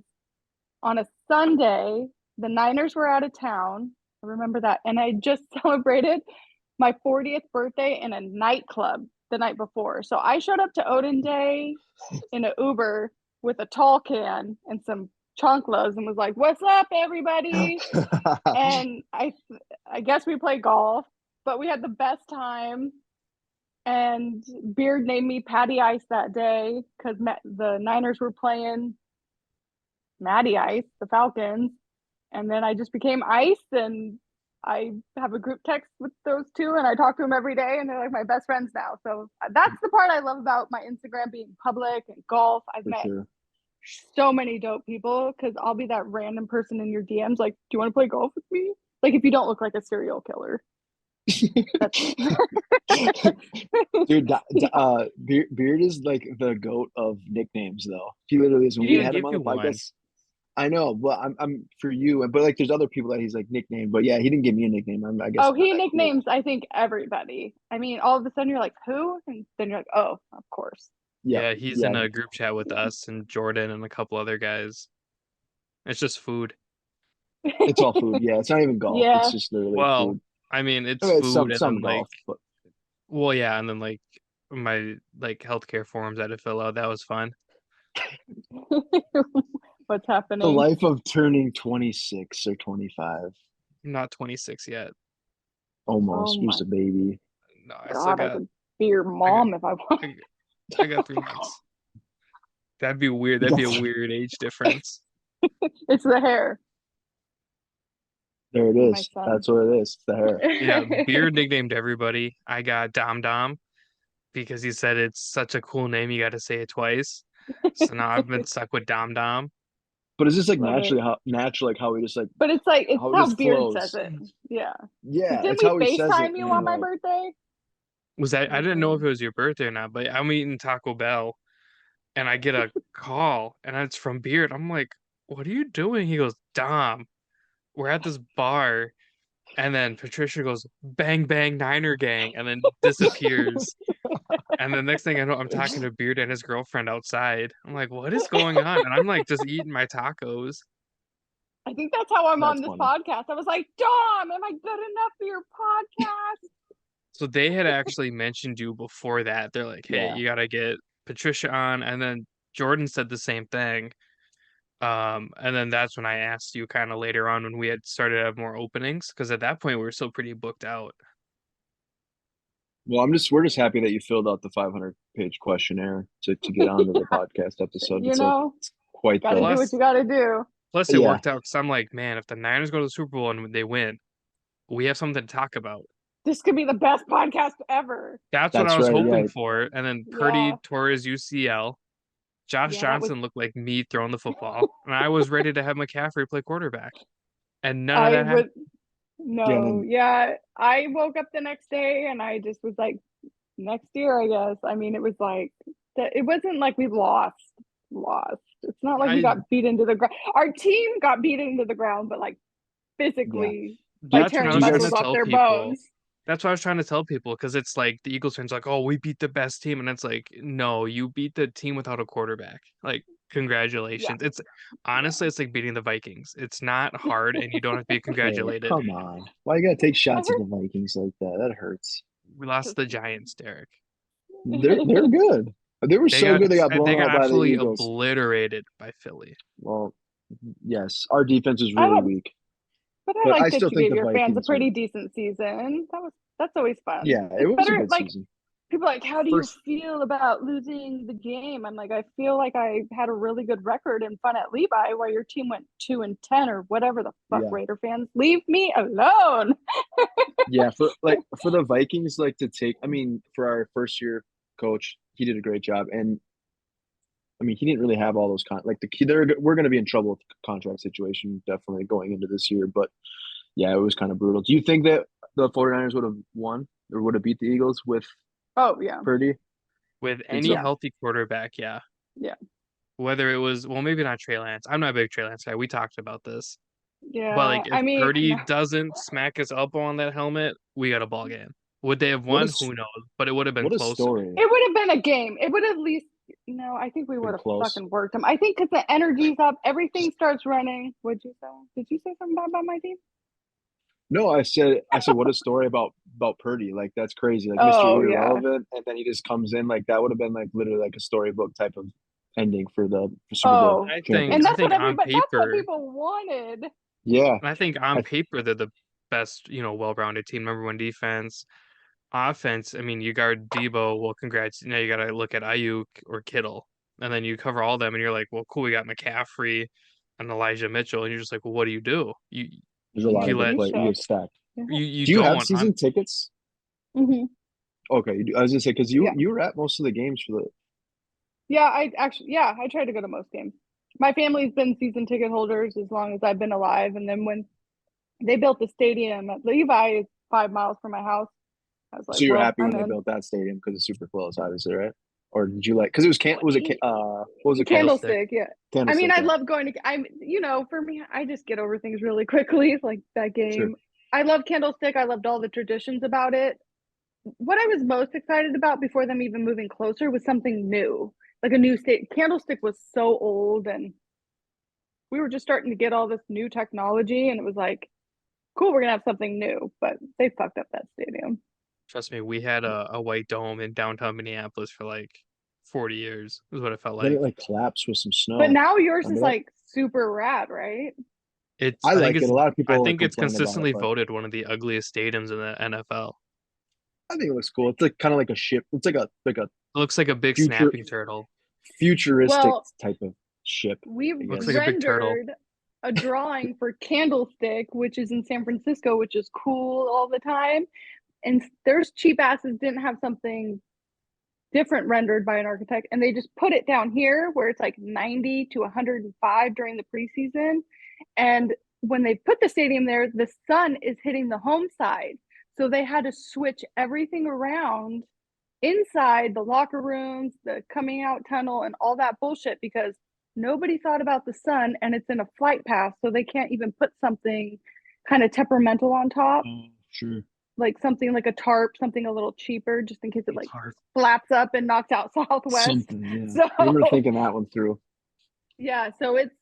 on a Sunday. The Niners were out of town. I remember that. And I just celebrated my 40th birthday in a nightclub the night before. So I showed up to Odin Day in an Uber with a tall can and some chanclas and was like, "What's up, everybody?" And I guess we played golf, but we had the best time. And Beard named me Patty Ice that day because the Niners were playing Matty Ice, the Falcons. And then I just became Ice, and I have a group text with those two, and I talk to them every day, and they're like my best friends now. So that's the part I love about my Instagram being public and golf. I've For met sure. so many dope people because I'll be that random person in your DMs like, do you want to play golf with me? Like if you don't look like a serial killer. Dude, Beard is like the goat of nicknames, though. He literally is. When He we didn't had him give on you the one. podcast, I know, but I'm for you, but like there's other people that he's like nicknamed, but yeah, he didn't give me a nickname. I guess Oh, I'm not he that cool. nicknames, I think, everybody. I mean, all of a sudden you're like, who? And then you're like, oh, of course. Yeah, Yeah, he's yeah, in a group chat with us and Jordan and a couple other guys. It's just food. it's all food. Yeah, it's not even golf. It's Yeah. just literally Well, food. I mean, I it's mean, it's food and some then like, golf, but well, yeah, and then like my like healthcare forms I had to fill out. That was fun. What's the happening? life of turning 26 or 25, I'm not 26 yet. Oh almost. You're just my a baby. No, God, I could be your I got, mom if I want. I, I got 3 months. That'd be weird. You That'd got be a weird age difference. It's the hair. there it My is. son. That's what it is. It's the hair. Yeah, Beard nicknamed everybody. I got Dom Dom because he said it's such a cool name. You got to say it twice. So now I've been stuck with Dom Dom. But it's just like Love it. natural, like how he just like But it's like, it's how it how just Beard says flows. it. Yeah. Yeah, Didn't it's we how he says it, FaceTime you on my birthday? Was that I didn't know if it was your birthday or not, but I'm eating Taco Bell and I get a call and it's from Beard. I'm like, what are you doing? He goes, Dom, we're at this bar. And then Patricia goes, bang, bang, Niner gang, and then disappears. And the next thing I know, I'm talking to Beard and his girlfriend outside. I'm like, what is going on? And I'm like just eating my tacos. I think that's how I'm That's on this funny. podcast. I was like, Dom, am I good enough for your podcast? So they had actually mentioned you before that. They're like, hey, Yeah. you gotta get Patricia on. And then Jordan said the same thing. And then that's when I asked you kind of later on when we had started to have more openings, because at that point we were still pretty booked out. Well, we're just happy that you filled out the 500-page questionnaire to get onto the podcast episode. You know, It's quite got to do what Plus, you got to do. plus it yeah. worked out because I'm like, man, if the Niners go to the Super Bowl and they win, we have something to talk about. This could be the best podcast ever. That's what I That's was right. hoping Yeah. for. And then Yeah. Purdy tore his UCL. Josh Yeah, that was. Johnson looked like me throwing the football. And I was ready to have McCaffrey play quarterback. And none of I that happened. would. Yeah. And No. then, Yeah. I woke up the next day and I just was like, next year, I guess. I mean, it was like, it wasn't like we lost. It's not like we I got beat into the ground. Our team got beat into the ground, but like physically by That's what I tearing was trying muscles to off tell their people. bones. That's what I was trying to tell people because it's like the Eagles fans like, oh, we beat the best team, and it's like, no, you beat the team without a quarterback. Like, Yeah. congratulations. It's honestly, it's like beating the Vikings. It's not hard, and you don't have to be hey, congratulated. come on. Why you gotta take shots at the Vikings like that? That hurts. We lost to the Giants, Derek. They're good. They were so good they got They blown got out by the absolutely Eagles. obliterated by Philly. Well, yes, our defense is I really don't, weak, but I but I like that still you think gave the your fans a Vikings pretty are. decent season. That's always fun. Yeah, it It's was a better. good Like season. people are like, how do you First, feel about losing the game? I'm like, I feel like I had a really good record and fun at Levi, while your team went 2-10 or whatever the fuck. yeah, Raider fans, leave me alone. yeah. For the Vikings, like to take. I mean, for our first year coach, he did a great job, and I mean, he didn't really have all those we're going to be in trouble with the contract situation definitely going into this year. But yeah, it was kind of brutal. Do you think that the 49ers would have won or would have beat the Eagles with Oh yeah, Purdy? With Think any so? healthy quarterback, yeah. yeah, Whether it was, well, maybe not Trey Lance. I'm not a big Trey Lance guy. We talked about this. But yeah. like, if I mean, Purdy doesn't smack his elbow on that helmet, we got a ball game. Would they have What won? a Who knows? But it would have been what a closer. story. it would have been a game. It would have at least. No, I think we would Been have close. fucking worked them. I think because the energy's up, everything starts running. What'd you say? Did you say something about my team? No, I said what a story about Purdy. Like that's crazy. Like Mr. Oh yeah. Irrelevant, and then he just comes in like that would have been like literally like a storybook type of ending for the Super Bowl Oh, I think and championship. I think on that's what paper, people wanted. Yeah, I think on I, paper they're the best, well-rounded team, number one defense. Offense, I mean, you guard Debo, well, congrats. Now you got to look at Ayuk or Kittle. And then you cover all them and you're like, well, cool, we got McCaffrey and Elijah Mitchell. And you're just like, well, what do? there's a You lot gotta of You good let give play. You get shit. stacked. you Do you don't have want season tickets? Mm-hmm. Okay, you do. I was gonna say because Yeah. you were at most of the games for the. Yeah, I try to go to most games. My family's been season ticket holders as long as I've been alive. And then when they built the stadium at Levi, it's 5 miles from my house. I was like, So you're well, happy when I'm they in. built that stadium because it's super close, obviously, right? or did you like? Because it was what was it called? Candlestick. Candlestick, yeah. I mean, Candlestick. I Yeah, love going to, for me, I just get over things really quickly, like that sure. game. I love Candlestick. I loved all the traditions about it. What I was most excited about before them even moving closer was something new, like a new state. Candlestick was so old, and we were just starting to get all this new technology, and it was like, cool, we're gonna have something new. But they fucked up that stadium. Trust me, we had a white dome in downtown Minneapolis for like 40 years, is what it felt Then it like. like collapsed with some But snow. now yours is Remember that? like super rad, right? It's I I think like it. it's A lot of I people like think it's complain about it, consistently but voted one of the ugliest stadiums in the NFL. I think it looks cool. It's like kind of like a ship. It's like a It looks like a big future snapping turtle. futuristic Well, type of ship, we I Looks like guess. a big turtle. rendered a drawing for Candlestick, which is in San Francisco, which is cool all the time. And there's cheap asses didn't have something different rendered by an architect, and they just put it down here where it's like 90 to 105 during the preseason. And when they put the stadium there, the sun is hitting the home side. So they had to switch everything around inside the locker rooms, the coming out tunnel, and all that bullshit because nobody thought about the sun and it's in a flight path. So they can't even put something kind of temperamental on top, Oh, sure. like something like a tarp, something a little cheaper, just in case it It's like hard. flaps up and knocks out Southwest. Something, yeah. So I remember thinking that one through. yeah, so it's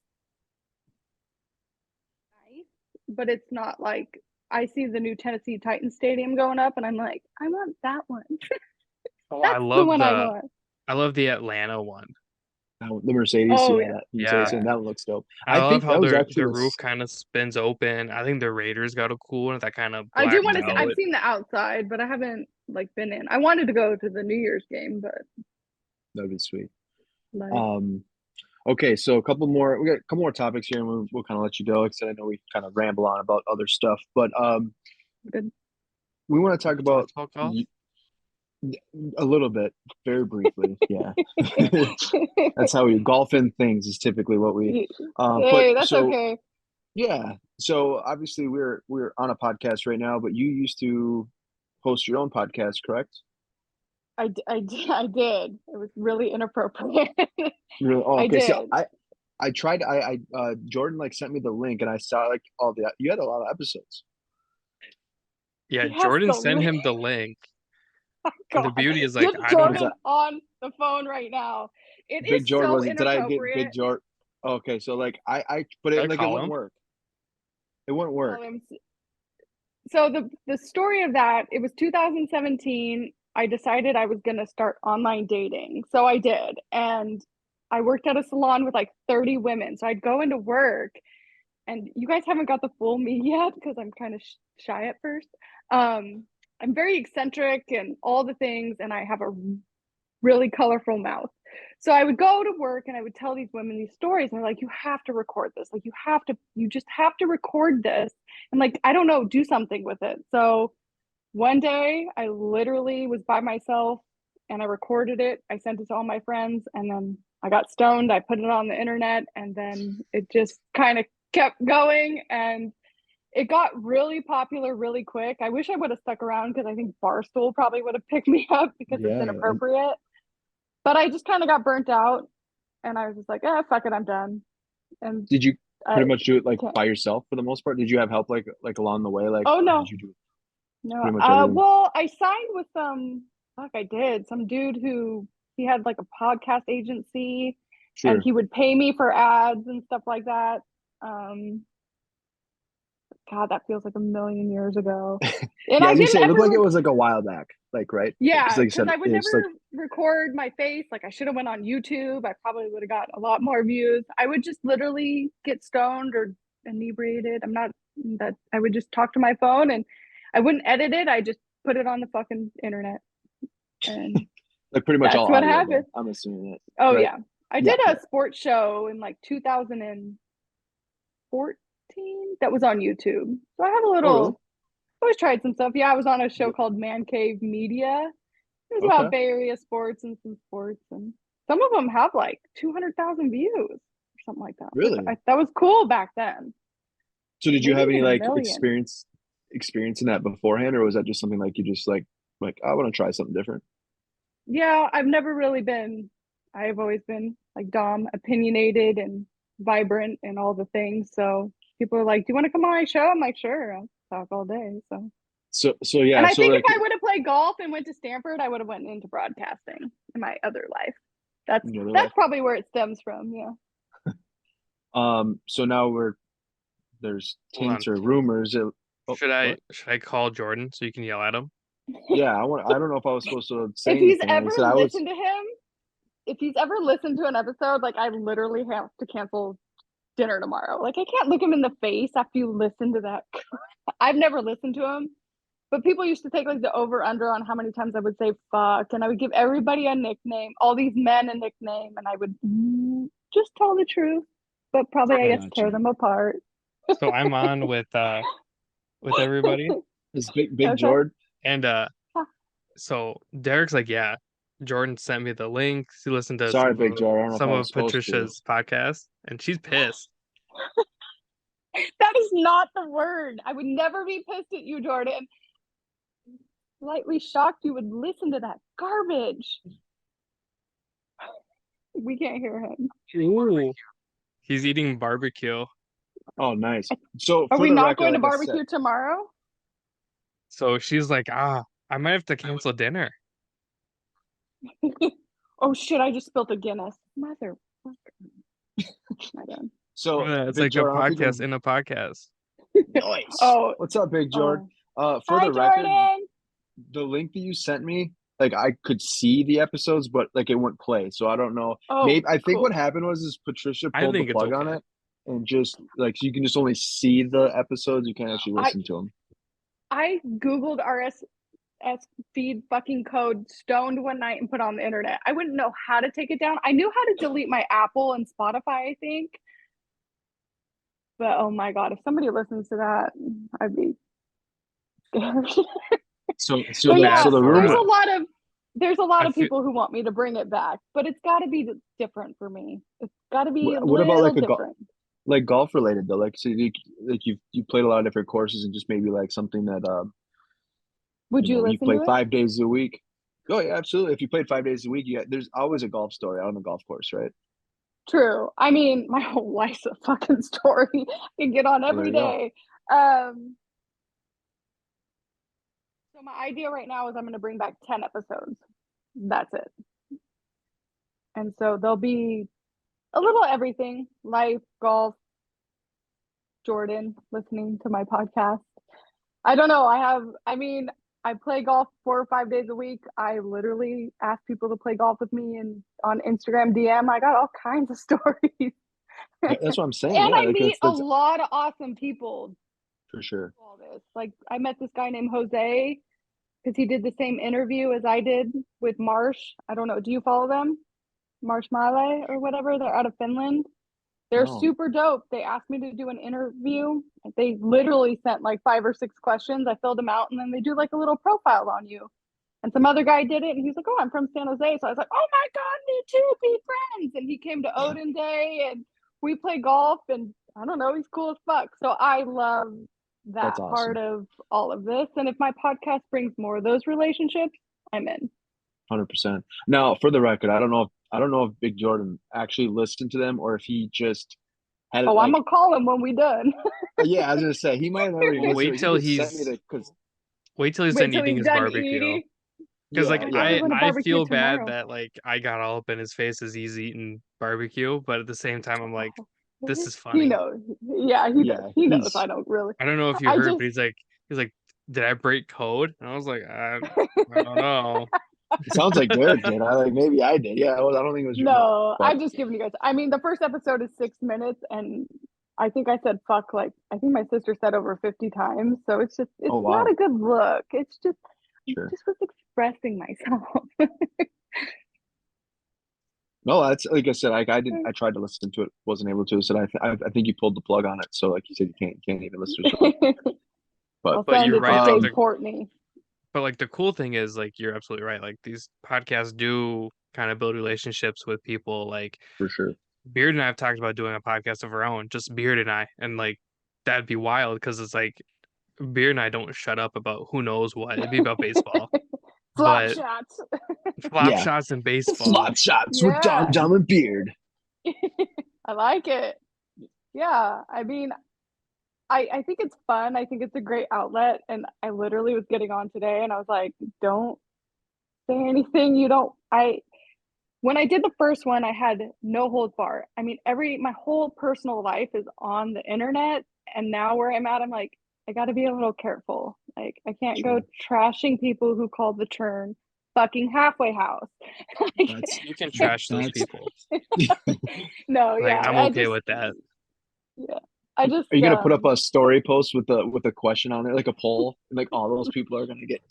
nice, but it's not like I see the new Tennessee Titans stadium going up and I'm like, I want that one. Oh, That's the one I want. I love the Atlanta one. The Mercedes, Oh yeah, yeah. the Mercedes, Yeah. and that one looks dope. I I love think how that was actually the roof this. kind of spins open. I think the Raiders got a cool one that kind of I do blacked want to see, out. I've seen the outside, but I haven't like been in. I wanted to go to the New Year's game, but That'd be sweet. like Um, okay, so a couple more. We got a couple more topics here, and we'll kind of let you go. Like I said, I know we kind of ramble on about other stuff, but good. we want to talk Do you want about to talk golf? a little bit, very briefly. Yeah, that's how we golf in things is typically what we. But Hey, that's so okay. yeah, so obviously we're on a podcast right now, but you used to host your own podcast, correct? I did. It was really inappropriate. Really? Oh, I okay. See, did. I tried. Jordan like sent me the link, and I saw like all the. You had a lot of episodes. Yeah, Yes, Jordan the sent link. him the link. And the God, beauty is like get I Was don't Jordan that on the phone right now. It is Big Jordan? so Was it? Did I get Big inappropriate. Jordan? Okay, so like I put should it I like it call wouldn't him? work. It wouldn't work. Um, so the story of that, it was 2017. I decided I was going to start online dating. So I did. And I worked at a salon with like 30 women. So I'd go into work, and you guys haven't got the full me yet because I'm kind of shy at first. I'm very eccentric and all the things, and I have a really colorful mouth. So I would go to work and I would tell these women these stories, and they're like, you have to record this. Like, you just have to record this. And like, I don't know, do something with it. So one day I literally was by myself and I recorded it. I sent it to all my friends, and then I got stoned. I put it on the internet, and then it just kind of kept going. And it got really popular really quick. I wish I would have stuck around because I think Barstool probably would have picked me up because it's Yeah. inappropriate. But I just kind of got burnt out, and I was just like, fuck it, I'm done. And Did you I pretty much do it like can't. by yourself for the most part? Did you have help like along the way? Like, Oh or did no, you do no. pretty much everything? Well, I signed with some. Fuck, I did. Some dude who he had like a podcast agency, and Sure. he would pay me for ads and stuff like that. Um, God, that feels like a million years ago. And Yeah, I as you didn't say, it looked like ever it was like a while back. Like, right? Because Yeah, like you because said, I would it's never like record my face. Like I should have went on YouTube. I probably would have got a lot more views. I would just literally get stoned or inebriated. I'm not that I would just talk to my phone, and I wouldn't edit it. I just put it on the fucking internet. And like pretty much that's all what audio happened. then. I'm assuming that, Oh right? yeah. I Yeah, did yeah. a sports show in like 2014 that was on YouTube. So I have a Oh, really? little always tried some stuff. Yeah, I was on a show called Man Cave Media. It was Okay. about Bay Area sports and some sports, and some of them have like 200,000 views or something like that. Really? That was cool back then. So did you Maybe have any even a like million. experience in that beforehand, or was that just something like you just like I want to try something different? Yeah, I've never really been. I've always been like Dom, opinionated and vibrant and all the things. So people are like, "Do you want to come on my show?" I'm like, "Sure, I'll talk all day." So, So and yeah, I so think if like I would have played golf and went to Stanford, I would have went into broadcasting in my other life. That's you know, that's probably where it stems from. Yeah. so now there's Hold on. tints or rumors. Oh, Should I what? should I call Jordan so you can yell at him? Yeah, I don't know if I was supposed to say If he's anything. Like I ever said, I was. listened to him, if he's ever listened to an episode, like I literally have to cancel dinner tomorrow. Like I can't look him in the face after you listen to that. I've never listened to him, but people used to take like the over under on how many times I would say fuck, and I would give everybody a nickname, all these men a nickname, and I would just tell the truth, but probably I I guess got tear you. them apart. So I'm on with everybody, This Big Okay. Jord. and so Derek's like, yeah. Jordan sent me the links. He listened to Sorry, Big Jord. I don't know if some I was of supposed to. Patricia's podcasts, and she's pissed. That is not the word. I would never be pissed at you, Jordan. Slightly shocked you would listen to that garbage. We can't hear him. Ooh, he's eating barbecue. Oh, nice. So Are for we the not record, going to like I said, barbecue tomorrow? So she's like, I might have to cancel dinner. Oh shit, I just spilled a Guinness. Motherfucker. My bad. so It's Big like a Jord, I don't think podcast you're in a podcast. nice. Oh, What's up, Big Jord? oh. For Hi, the record, Jordan. the link that you sent me, like I could see the episodes, but like it wouldn't play. So I don't know. Oh, Maybe I think what cool. happened was is Patricia I pulled the think it's plug on okay. it and just like so you can just only see the episodes. You can't actually I listen to them. I Googled RSS feed fucking code stoned one night and put on the internet. I wouldn't know how to take it down. I knew how to delete my Apple and Spotify, I think. But oh my god, if somebody listens to that, I'd be scared. So But Should the yeah, ask for there's a it. lot of there's a lot I of feel people who want me to bring it back, but it's got to be different for me. It's got to be a what about little like different. like golf related though? Like so like you played a lot of different courses and just maybe like something that Would you you listen play to it? 5 days a week. Oh yeah, absolutely. If you played 5 days a week, there's always a golf story on the golf course, right? True. I mean, my whole life's a fucking story. I can get on Well, there every you go. day. So my idea right now is I'm going to bring back 10 episodes. That's it. And so there'll be a little everything, life, golf, Jordan listening to my podcast. I don't know. I mean, I play golf 4 or 5 days a week. I literally ask people to play golf with me and on Instagram DM. I got all kinds of stories. That's what I'm saying. And Yeah, I like meet a that's lot of awesome people. for sure. All this, like, I met this guy named Jose because he did the same interview as I did with Marsh. I don't know. Do you follow them? Marsh Male or whatever. They're out of Finland. They're No. super dope. They asked me to do an interview. They literally sent like 5 or 6 questions. I filled them out, and then they do like a little profile on you. And some other guy did it, and he's like, "Oh, I'm from San Jose." So I was like, "Oh my god, me too, be friends." And he came to ODIN Day, and we play golf, and I don't know, he's cool as fuck. So I love That's that part awesome. of all of this. And if my podcast brings more of those relationships, I'm in. 100%. Now, for the record, I don't know if Big Jordan actually listened to them or if he just had it Oh, I'm like gonna call him when we done. yeah, I was gonna say he might have already well, listened. He just sent me the because wait till he's Wait done till eating he's his done barbecue. eating. Because like yeah, Oh yeah, we're yeah. gonna I barbecue feel bad tomorrow. that like I got all up in his face as he's eating barbecue, but at the same time I'm like, this is He funny. knows. Yeah, he does. Yeah, He knows. I he's don't really. I don't know if you I heard, just. but he's like, did I break code? And I was like, I don't know. it sounds like Derek did. I like maybe I did. Yeah, I don't think it was your no, No, but I'm just giving you guys. I mean, the first episode is 6 minutes, and I think I said fuck like I think my sister said over 50 times. So it's just oh it's not wow, a good look. It's just I sure. just was expressing myself. No, that's like I said. Like I didn't. I tried to listen to it, wasn't able to. So I think you pulled the plug on it. So like you said, you can't even listen to it. But I'll But send you're it to right, like Dave Portney. but like the cool thing is like you're absolutely right. Like these podcasts do kind of build relationships with people. Like for sure. Beard and I have talked about doing a podcast of our own, just Beard and I, and like that'd be wild because it's like Beard and I don't shut up about who knows what. It'd be about baseball. Slap but shots. flop Yeah. shots in baseball. Slot shots with Yeah. Dom and Beard. I like it. Yeah. I mean, I think it's fun. I think it's a great outlet. And I literally was getting on today and I was like, don't say anything. You don't, when I did the first one, I had no holds bar. I mean, my whole personal life is on the internet. And now where I'm at, I'm like, I got to be a little careful. Like, I can't go trashing people who call the turn fucking halfway house. Like, That's You can trash those that's people. no, Like, yeah. I'm I okay just, with that. yeah. I just, Are you gonna put up a story post with a question on it, like a poll, and like all those people are gonna get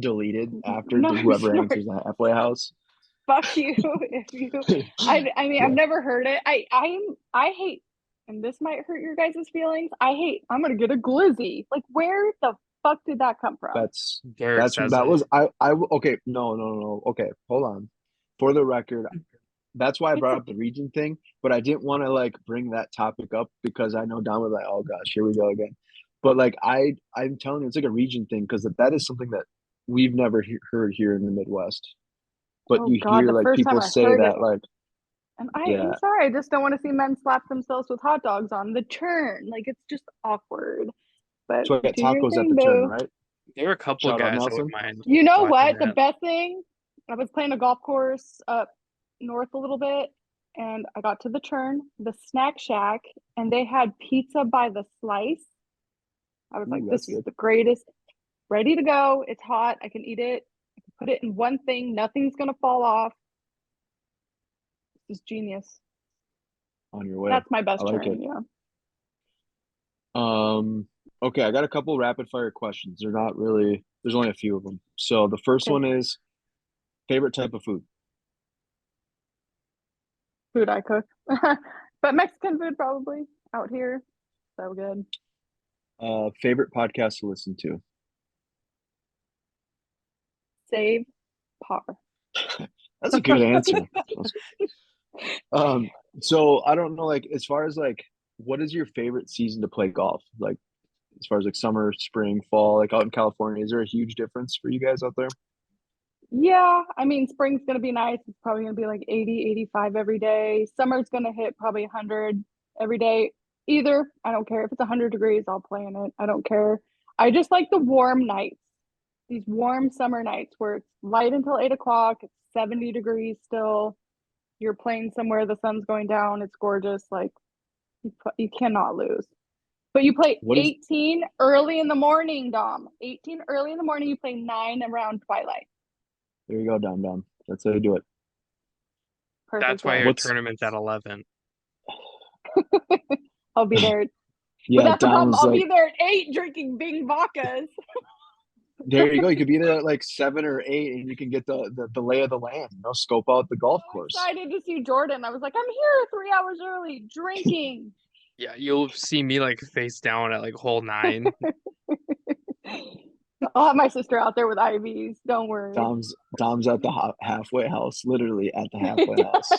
deleted after no, whoever no, answers that halfway house? fuck you if you I mean Yeah, I've never heard it. I hate, and this might hurt your guys' feelings. I'm gonna get a glizzy. Like, where the fuck did that come from? Derek says that it. was okay. No. Okay, hold on. For the record, that's why I It's brought a up the region thing, but I didn't want to like bring that topic up because I know Don was like, oh gosh, here we go again. But like I'm telling you, it's like a region thing because that is something that we've never heard here in the Midwest. But oh you god, hear the like first time people I say heard it, that like, and yeah, I'm sorry, I just don't want to see men slap themselves with hot dogs on the turn. Like, it's just awkward. But so I got do your tacos at the thing, turn, boo. right? There are a couple Shout out guys I Nelson. wouldn't mind You know watching what? The that. best thing, I was playing a golf course up north a little bit, and I got to the turn, the snack shack, and they had pizza by the slice. I was like, Ooh, that's this is good. the greatest. Ready to go. It's hot. I can eat it. I can put it in one thing. Nothing's going to fall off. This is genius. On your way. That's my I best like it. turn. Yeah. Okay, I got a couple rapid fire questions. They're not really, there's only a few of them. So the first Okay. one is favorite type of food. Food I cook. But Mexican food probably out here. So good. Favorite podcast to listen to. Save par. That's a good answer. Um, so I don't know, like as far as like, what is your favorite season to play golf? Like as far as like summer, spring, fall, like out in California, is there a huge difference for you guys out there? Yeah, I mean, spring's gonna be nice. It's probably gonna be like 80, 85 every day. Summer's gonna hit probably 100 every day. Either, I don't care. If it's 100 degrees, I'll play in it. I don't care. I just like the warm nights, these warm summer nights where it's light until 8 o'clock, it's 70 degrees still. You're playing somewhere, the sun's going down, it's gorgeous. Like, you cannot lose. But you play What is 18 early in the morning, Dom. 18 early in the morning, you play 9 around twilight. There you go, Dom. That's how you do it. That's Perfect why day. your What's tournament's at 11. I'll be there. But yeah, that's the problem. Dom's I'll like be there at 8 drinking Bing vodkas. there you go. You could be there at like 7 or 8 and you can get the lay of the land, scope out the golf So course. excited to see Jordan. I was like, I'm here 3 hours early drinking. Yeah, you'll see me like face down at like hole 9. I'll have my sister out there with IVs. Don't worry. Dom's at the halfway house, literally at the halfway house.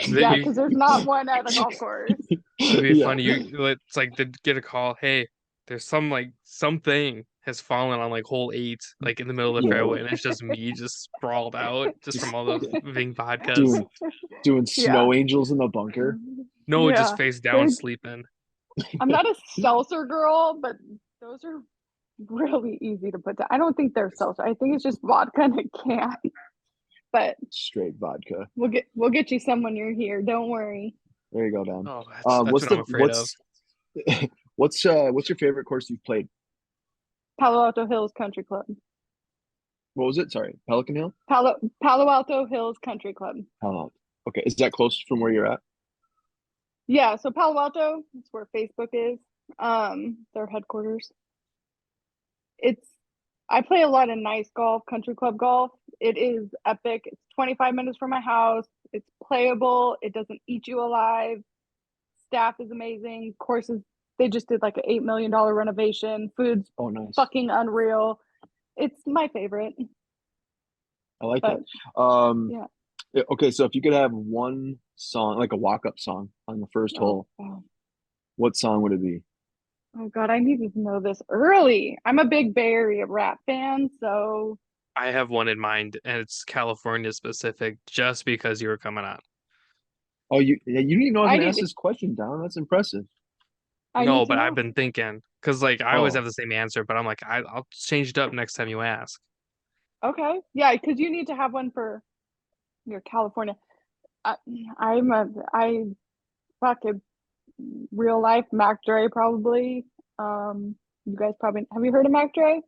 Yeah, because there's not one at the golf course. It'd be Yeah. funny. It's like to get a call. Hey, there's something has fallen on like hole 8, like in the middle of the Yeah. fairway, and it's just me just sprawled out just from all the Ving vodkas. Doing Yeah. snow angels in the bunker. No, Yeah. just face down sleeping. I'm not a seltzer girl, but those are really easy to put down. I don't think they're seltzer. I think it's just vodka in a can. But Straight vodka. we'll get you some when you're here. Don't worry. There you go, Dom. Oh, that's What's what I'm afraid of. what's your favorite course you've played? Palo Alto Hills Country Club. What was it? Sorry, Pelican Hill. Palo Alto Hills Country Club. Oh, okay. Is that close from where you're at? Yeah, so Palo Alto, that's where Facebook is. Their headquarters. I play a lot of nice golf, country club golf. It is epic. It's 25 minutes from my house. It's playable. It doesn't eat you alive. Staff is amazing. Courses, they just did like an $8 million renovation. Food's Nice. fucking unreal. It's my favorite. I like But, it. yeah. Okay, so if you could have one song, like a walk-up song on the first hole, Oh. what song would it be? Oh God, I needed to know this early. I'm a big Bay Area rap fan, so I have one in mind, and it's California specific, just because you were coming on. Oh, you didn't even know I was I gonna need ask this question, Don. That's impressive. I No, need to but I've know. been thinking, because like I always Oh, have the same answer, but I'm like, I'll change it up next time you ask. Okay. Yeah, because you need to have one for your California. I, I'm a I fuck it, real life Mac Dre probably. You guys probably have you heard of Mac Dre?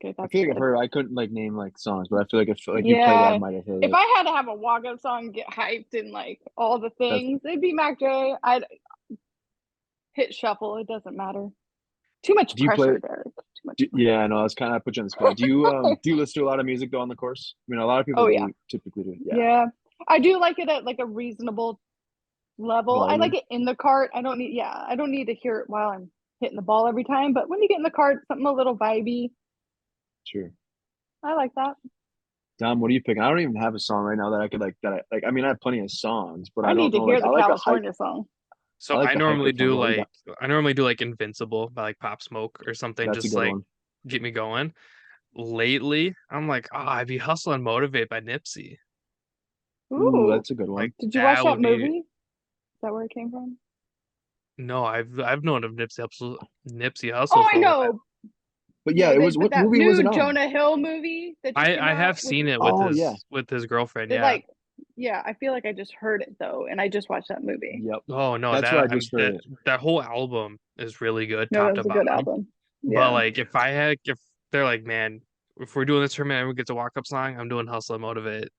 Okay, I that's feel like I've good. heard. I couldn't like name like songs, but I feel like if like you play that, I Yeah. might have hit If it. I had to have a walk up song, get hyped and like all the That's things, it'd be Mac Dre. I'd hit shuffle. It doesn't matter. Too much do you play? pressure, Derek. Too much pressure. Yeah, I know. I was kind of put you on the spot. Do you listen to a lot of music though on the course? I mean, a lot of people Oh yeah. do typically do. Yeah, Yeah. I do like it at like a reasonable level. I like volume. it in the cart. I don't need to hear it while I'm hitting the ball every time. But when you get in the cart, something a little vibey, Sure. I like that. Dom, what are you picking? I don't even have a song right now that I could like that I like. I mean, I have plenty of songs, but I I need don't to know. hear Like, the California song. I So like I the normally hyper do tempo. You got Invincible by like Pop Smoke or something, that's a just good like one. get me going. Lately, I'm like, oh, I'd be Hustle and Motivate by Nipsey. Ooh, Ooh. that's a good Like one. Did you watch that that would be movie? Is that where it came from? no, I've known of Nipsey Hustle Oh, I for a while. know. But yeah, No, it was. but What that movie was it new on? Jonah Hill movie that just came I out have with seen it Oh yeah. with his girlfriend, it yeah. like yeah, I feel like I just heard it though, and I just watched that movie. Yep. Oh no, That's where I just heard that it. that whole album is really good, No, top that to was a good bottom. album. But Yeah. like if they're like, man, if we're doing this tournament, everyone gets a walk up song, I'm doing Hustle and Motivate.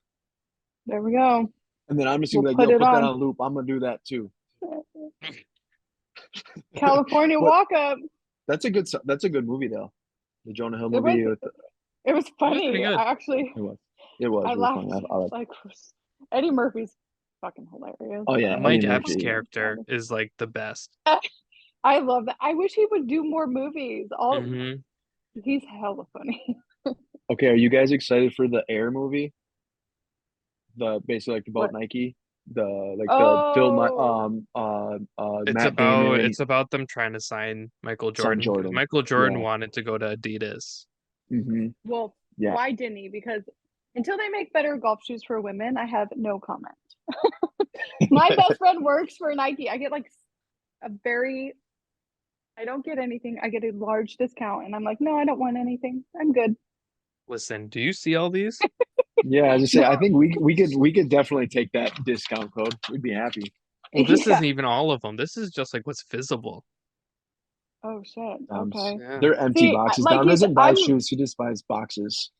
There we go. And then I'm just gonna We'll be like, put yo, it put that on. on loop. I'm gonna do that too. California But Walk Up. that's a good movie though. The Jonah Hill It was movie with it was It was pretty funny. good. I actually it was it was I really funny. laughed I like. like Eddie Murphy's fucking hilarious. Oh yeah, Eddie Mike Epps' Murphy. character is like the best. I love that. I wish he would do more movies. All Hmm. he's hella funny. Okay, are you guys excited for the Air movie? The basically like about What? Nike, the Oh, Matt Damon It's about them trying to sign Michael son Jordan because Jordan. Michael Jordan Yeah. wanted to go to Adidas. well, Yeah. why didn't he? Because until they make better golf shoes for women, I have no comment. My best friend works for Nike. I get like a very I don't get anything. I get a large discount and I'm like, no, I don't want anything. I'm good. Listen, do you see all these? Yeah, as I say, No. I think we could definitely take that discount code. We'd be happy. Well, this Yeah. isn't even all of them. This is just like what's visible. Oh shit. Dom's Okay. Yeah. they're empty See, boxes. like Dom he's doesn't buy I'm shoes, he just buys boxes.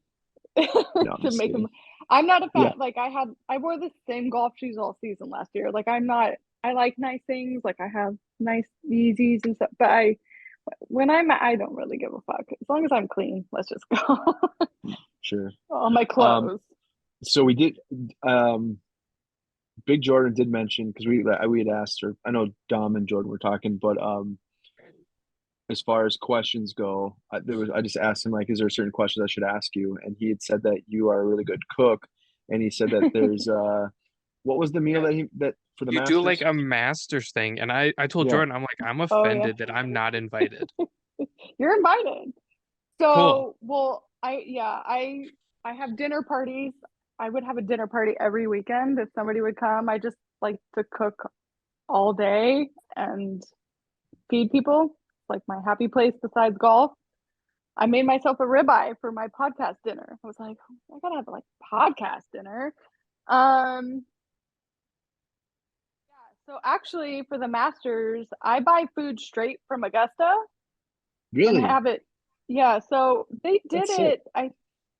No, I'm to just make kidding. him I'm not a Yeah. fan like I wore the same golf shoes all season last year. Like I'm not I like nice things, like I have nice Yeezys and stuff, but I don't really give a fuck. As long as I'm clean, let's just go. Sure. All my Um, clothes. so we did Big Jordan did mention because we had asked her. I know Dom and Jordan were talking, but as far as questions go, I just asked him like, is there certain questions I should ask you? And he had said that you are a really good cook, and he said that there's what was the meal Yeah. that for the You do like Masters? a master's thing, and I told Yeah. Jordan, I'm like, I'm Oh yeah. offended that I'm not invited. You're invited. Cool. So, well, I have dinner parties. I would have a dinner party every weekend if somebody would come. I just like to cook all day and feed people. It's like my happy place besides golf. I made myself a ribeye for my podcast dinner. I was like, I gotta have like podcast dinner. Um, yeah. So actually, for the Masters, I buy food straight from Augusta and Really? have it. Yeah, so they did That's sick. it, I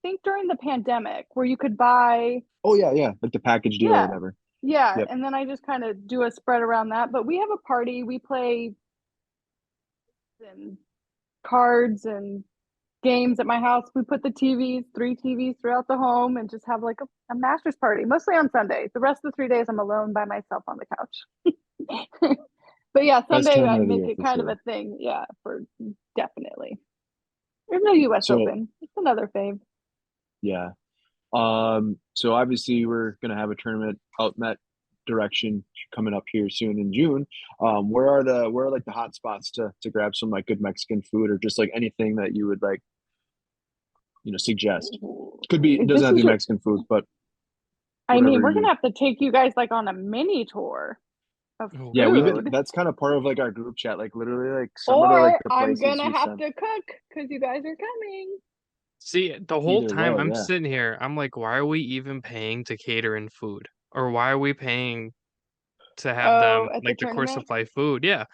think during the pandemic where you could buy, Oh yeah, yeah, like the package deal or yeah, whatever. yeah, Yep. and then I just kind of do a spread around that. But we have a party, we play and cards and games at my house. We put the TVs, three TVs throughout the home, and just have like a master's party, mostly on Sunday. The rest of the 3 days, I'm alone by myself on the couch. But yeah, Best Sunday I tournament of the make year it for kind of sure. a thing. Yeah, for definitely. There's no US So Open. It's another fave. yeah. So obviously we're gonna have a tournament out in that direction coming up here soon in June. Where are like the hot spots to grab some like good Mexican food or just like anything that you would like suggest? Could be, it This doesn't have to is be Mexican food, but I mean, whatever we're you. gonna have to take you guys like on a mini tour of Oh, Yeah, food. that's kind of part of like our group chat. Like literally, like some of Or the I'm places gonna you have sent. to cook because you guys are coming. see, the whole Either time way, I'm yeah. sitting here, I'm like, why are we even paying to cater in food? Or why are we paying to have Oh, them at the like the course tournament? supply food? Yeah.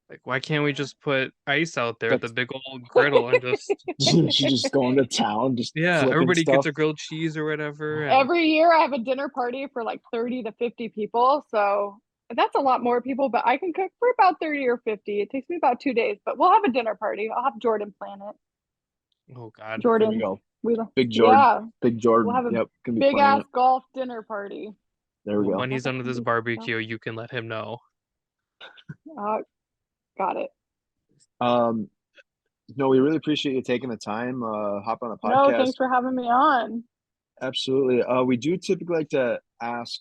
Like, why can't we just put ice out there at the That's big old griddle and just, she just going to town, just yeah, flipping everybody gets stuff. a grilled cheese or whatever. And Every year I have a dinner party for like 30 to 50 people. So that's a lot more people, but I can cook for about 30 or 50. It takes me about 2 days, but we'll have a dinner party. I'll have Jordan plan it. oh God, There we Jordan, go. we Yeah, Big we'll Jordan. have a Yep, can be big playing ass it. golf dinner party. There we well, go. when he's That under can this be barbecue, you can let him know. uh, got it. Um, no, we really appreciate you taking the time, hop on a No, podcast. thanks for having me on. Absolutely. We do typically like to ask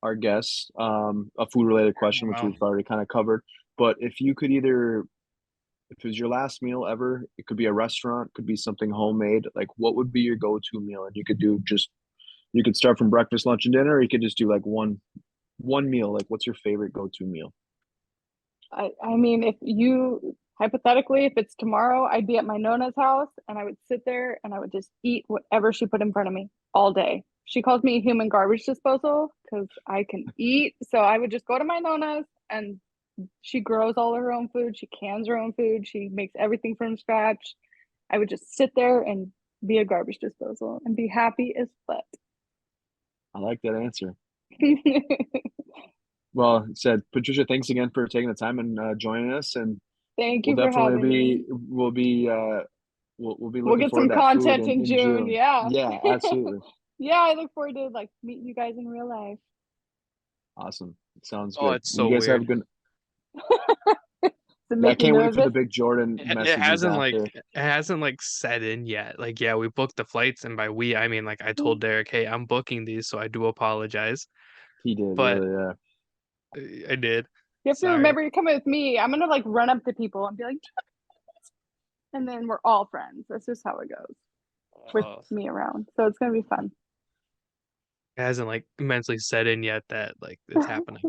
our guests a food related question, which Wow. we've already kind of covered. But if you could if it was your last meal ever, it could be a restaurant, could be something homemade. Like, what would be your go-to meal? And you could start from breakfast, lunch, and dinner, or you could just do like one meal. Like, what's your favorite go-to meal? I mean, if you hypothetically, if it's tomorrow, I'd be at my Nona's house and I would sit there and I would just eat whatever she put in front of me all day. She calls me human garbage disposal because I can eat. So I would just go to my Nona's and she grows all her own food. She cans her own food. She makes everything from scratch. I would just sit there and be a garbage disposal and be happy as fuck. I like that answer. Well, said Patricia, thanks again for taking the time and joining us, and Thank we'll you for definitely having me. we'll be We'll looking get forward some to that food content in in June. June. Yeah. Yeah, absolutely. Yeah, I look forward to like meeting you guys in real life. Awesome. Sounds Oh, good. it's Well, so you guys have weird. a good. Does it Yeah, I make you can't wait for the nervous? big Jordan It messages hasn't like after. it hasn't like set in yet. Like, yeah, we booked the flights, and by we I mean like I told Derek, hey, I'm booking these, so I do apologize. He did But really, yeah. I did. You have to Sorry. remember you're coming with me. I'm gonna like run up to people and be like, and then we're all friends. That's just how it goes with Oh, me around. So it's gonna be fun. it hasn't like mentally set in yet that like it's happening.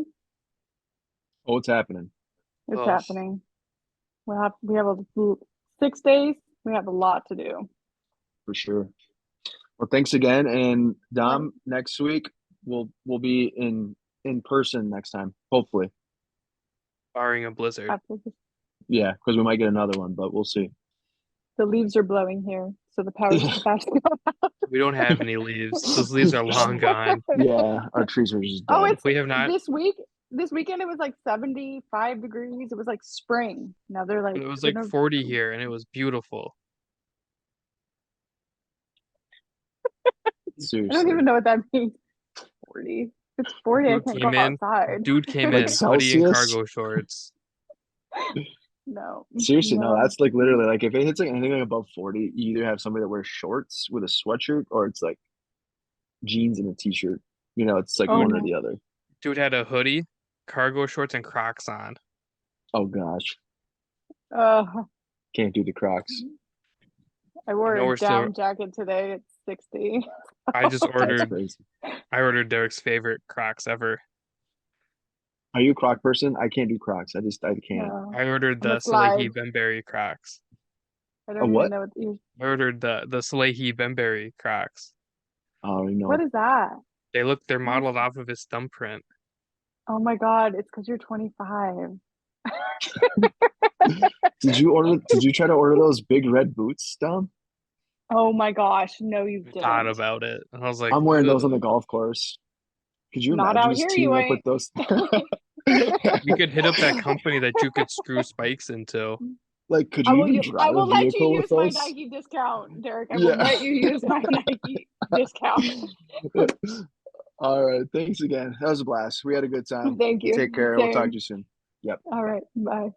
Oh, it's happening It's Oh, happening. We have 6 days. We have a lot to do. for sure. Well, thanks again, and All right. Dom, next week we'll be in person next time, hopefully. barring a blizzard. Absolutely. Yeah, because we might get another one, but we'll see. The leaves are blowing here, so the power's about to go We don't have any leaves. Those leaves are long gone. Yeah, our trees are just Oh, dead. it's We have not. this week. This weekend it was like 75 degrees. It was like spring. Now they're like It was like gonna 40 here, and it was beautiful. I don't Seriously. even know what that means. 40. If it's 40, I Dude can't go came in. outside. Dude came Like in, hoodie and Celsius? cargo shorts. No, Seriously, no, no. that's like literally like if it hits like anything like above 40, you either have somebody that wears shorts with a sweatshirt or it's like jeans and a t-shirt. It's like Oh one or no. the other. Dude had a hoodie, cargo shorts, and Crocs on. Oh gosh. Uh, Can't do the Crocs. I I wore know a we're still. down jacket today. It's 60. I just That's ordered. crazy. I ordered Derek's favorite Crocs ever. Are you a Croc person? I can't do Crocs. I can't. No, I ordered I'm a the slide. Salehi Bembury Crocs. I A don't even what? know what you. I ordered the Salehi Bembury Crocs. I don't even What know. is that? They're What is modeled that? off of his thumbprint. Oh my God! It's because you're 25. Did you try to order those big red boots, Dom? Oh my gosh! No, you I thought didn't. about it, and I was like, I'm wearing those on the ugh. golf course. Could you Not imagine out just here, you teaming up with ain't. those? We could hit up that company that you could screw spikes into. Like, could I you will. even I drive a will let you vehicle with use my those? Nike discount, Derek. I will Yeah. let you use my Nike discount. All right. Thanks again. That was a blast. We had a good time. Thank Take you. care. We'll talk to Same. you soon. Yep. All Bye. right. Bye.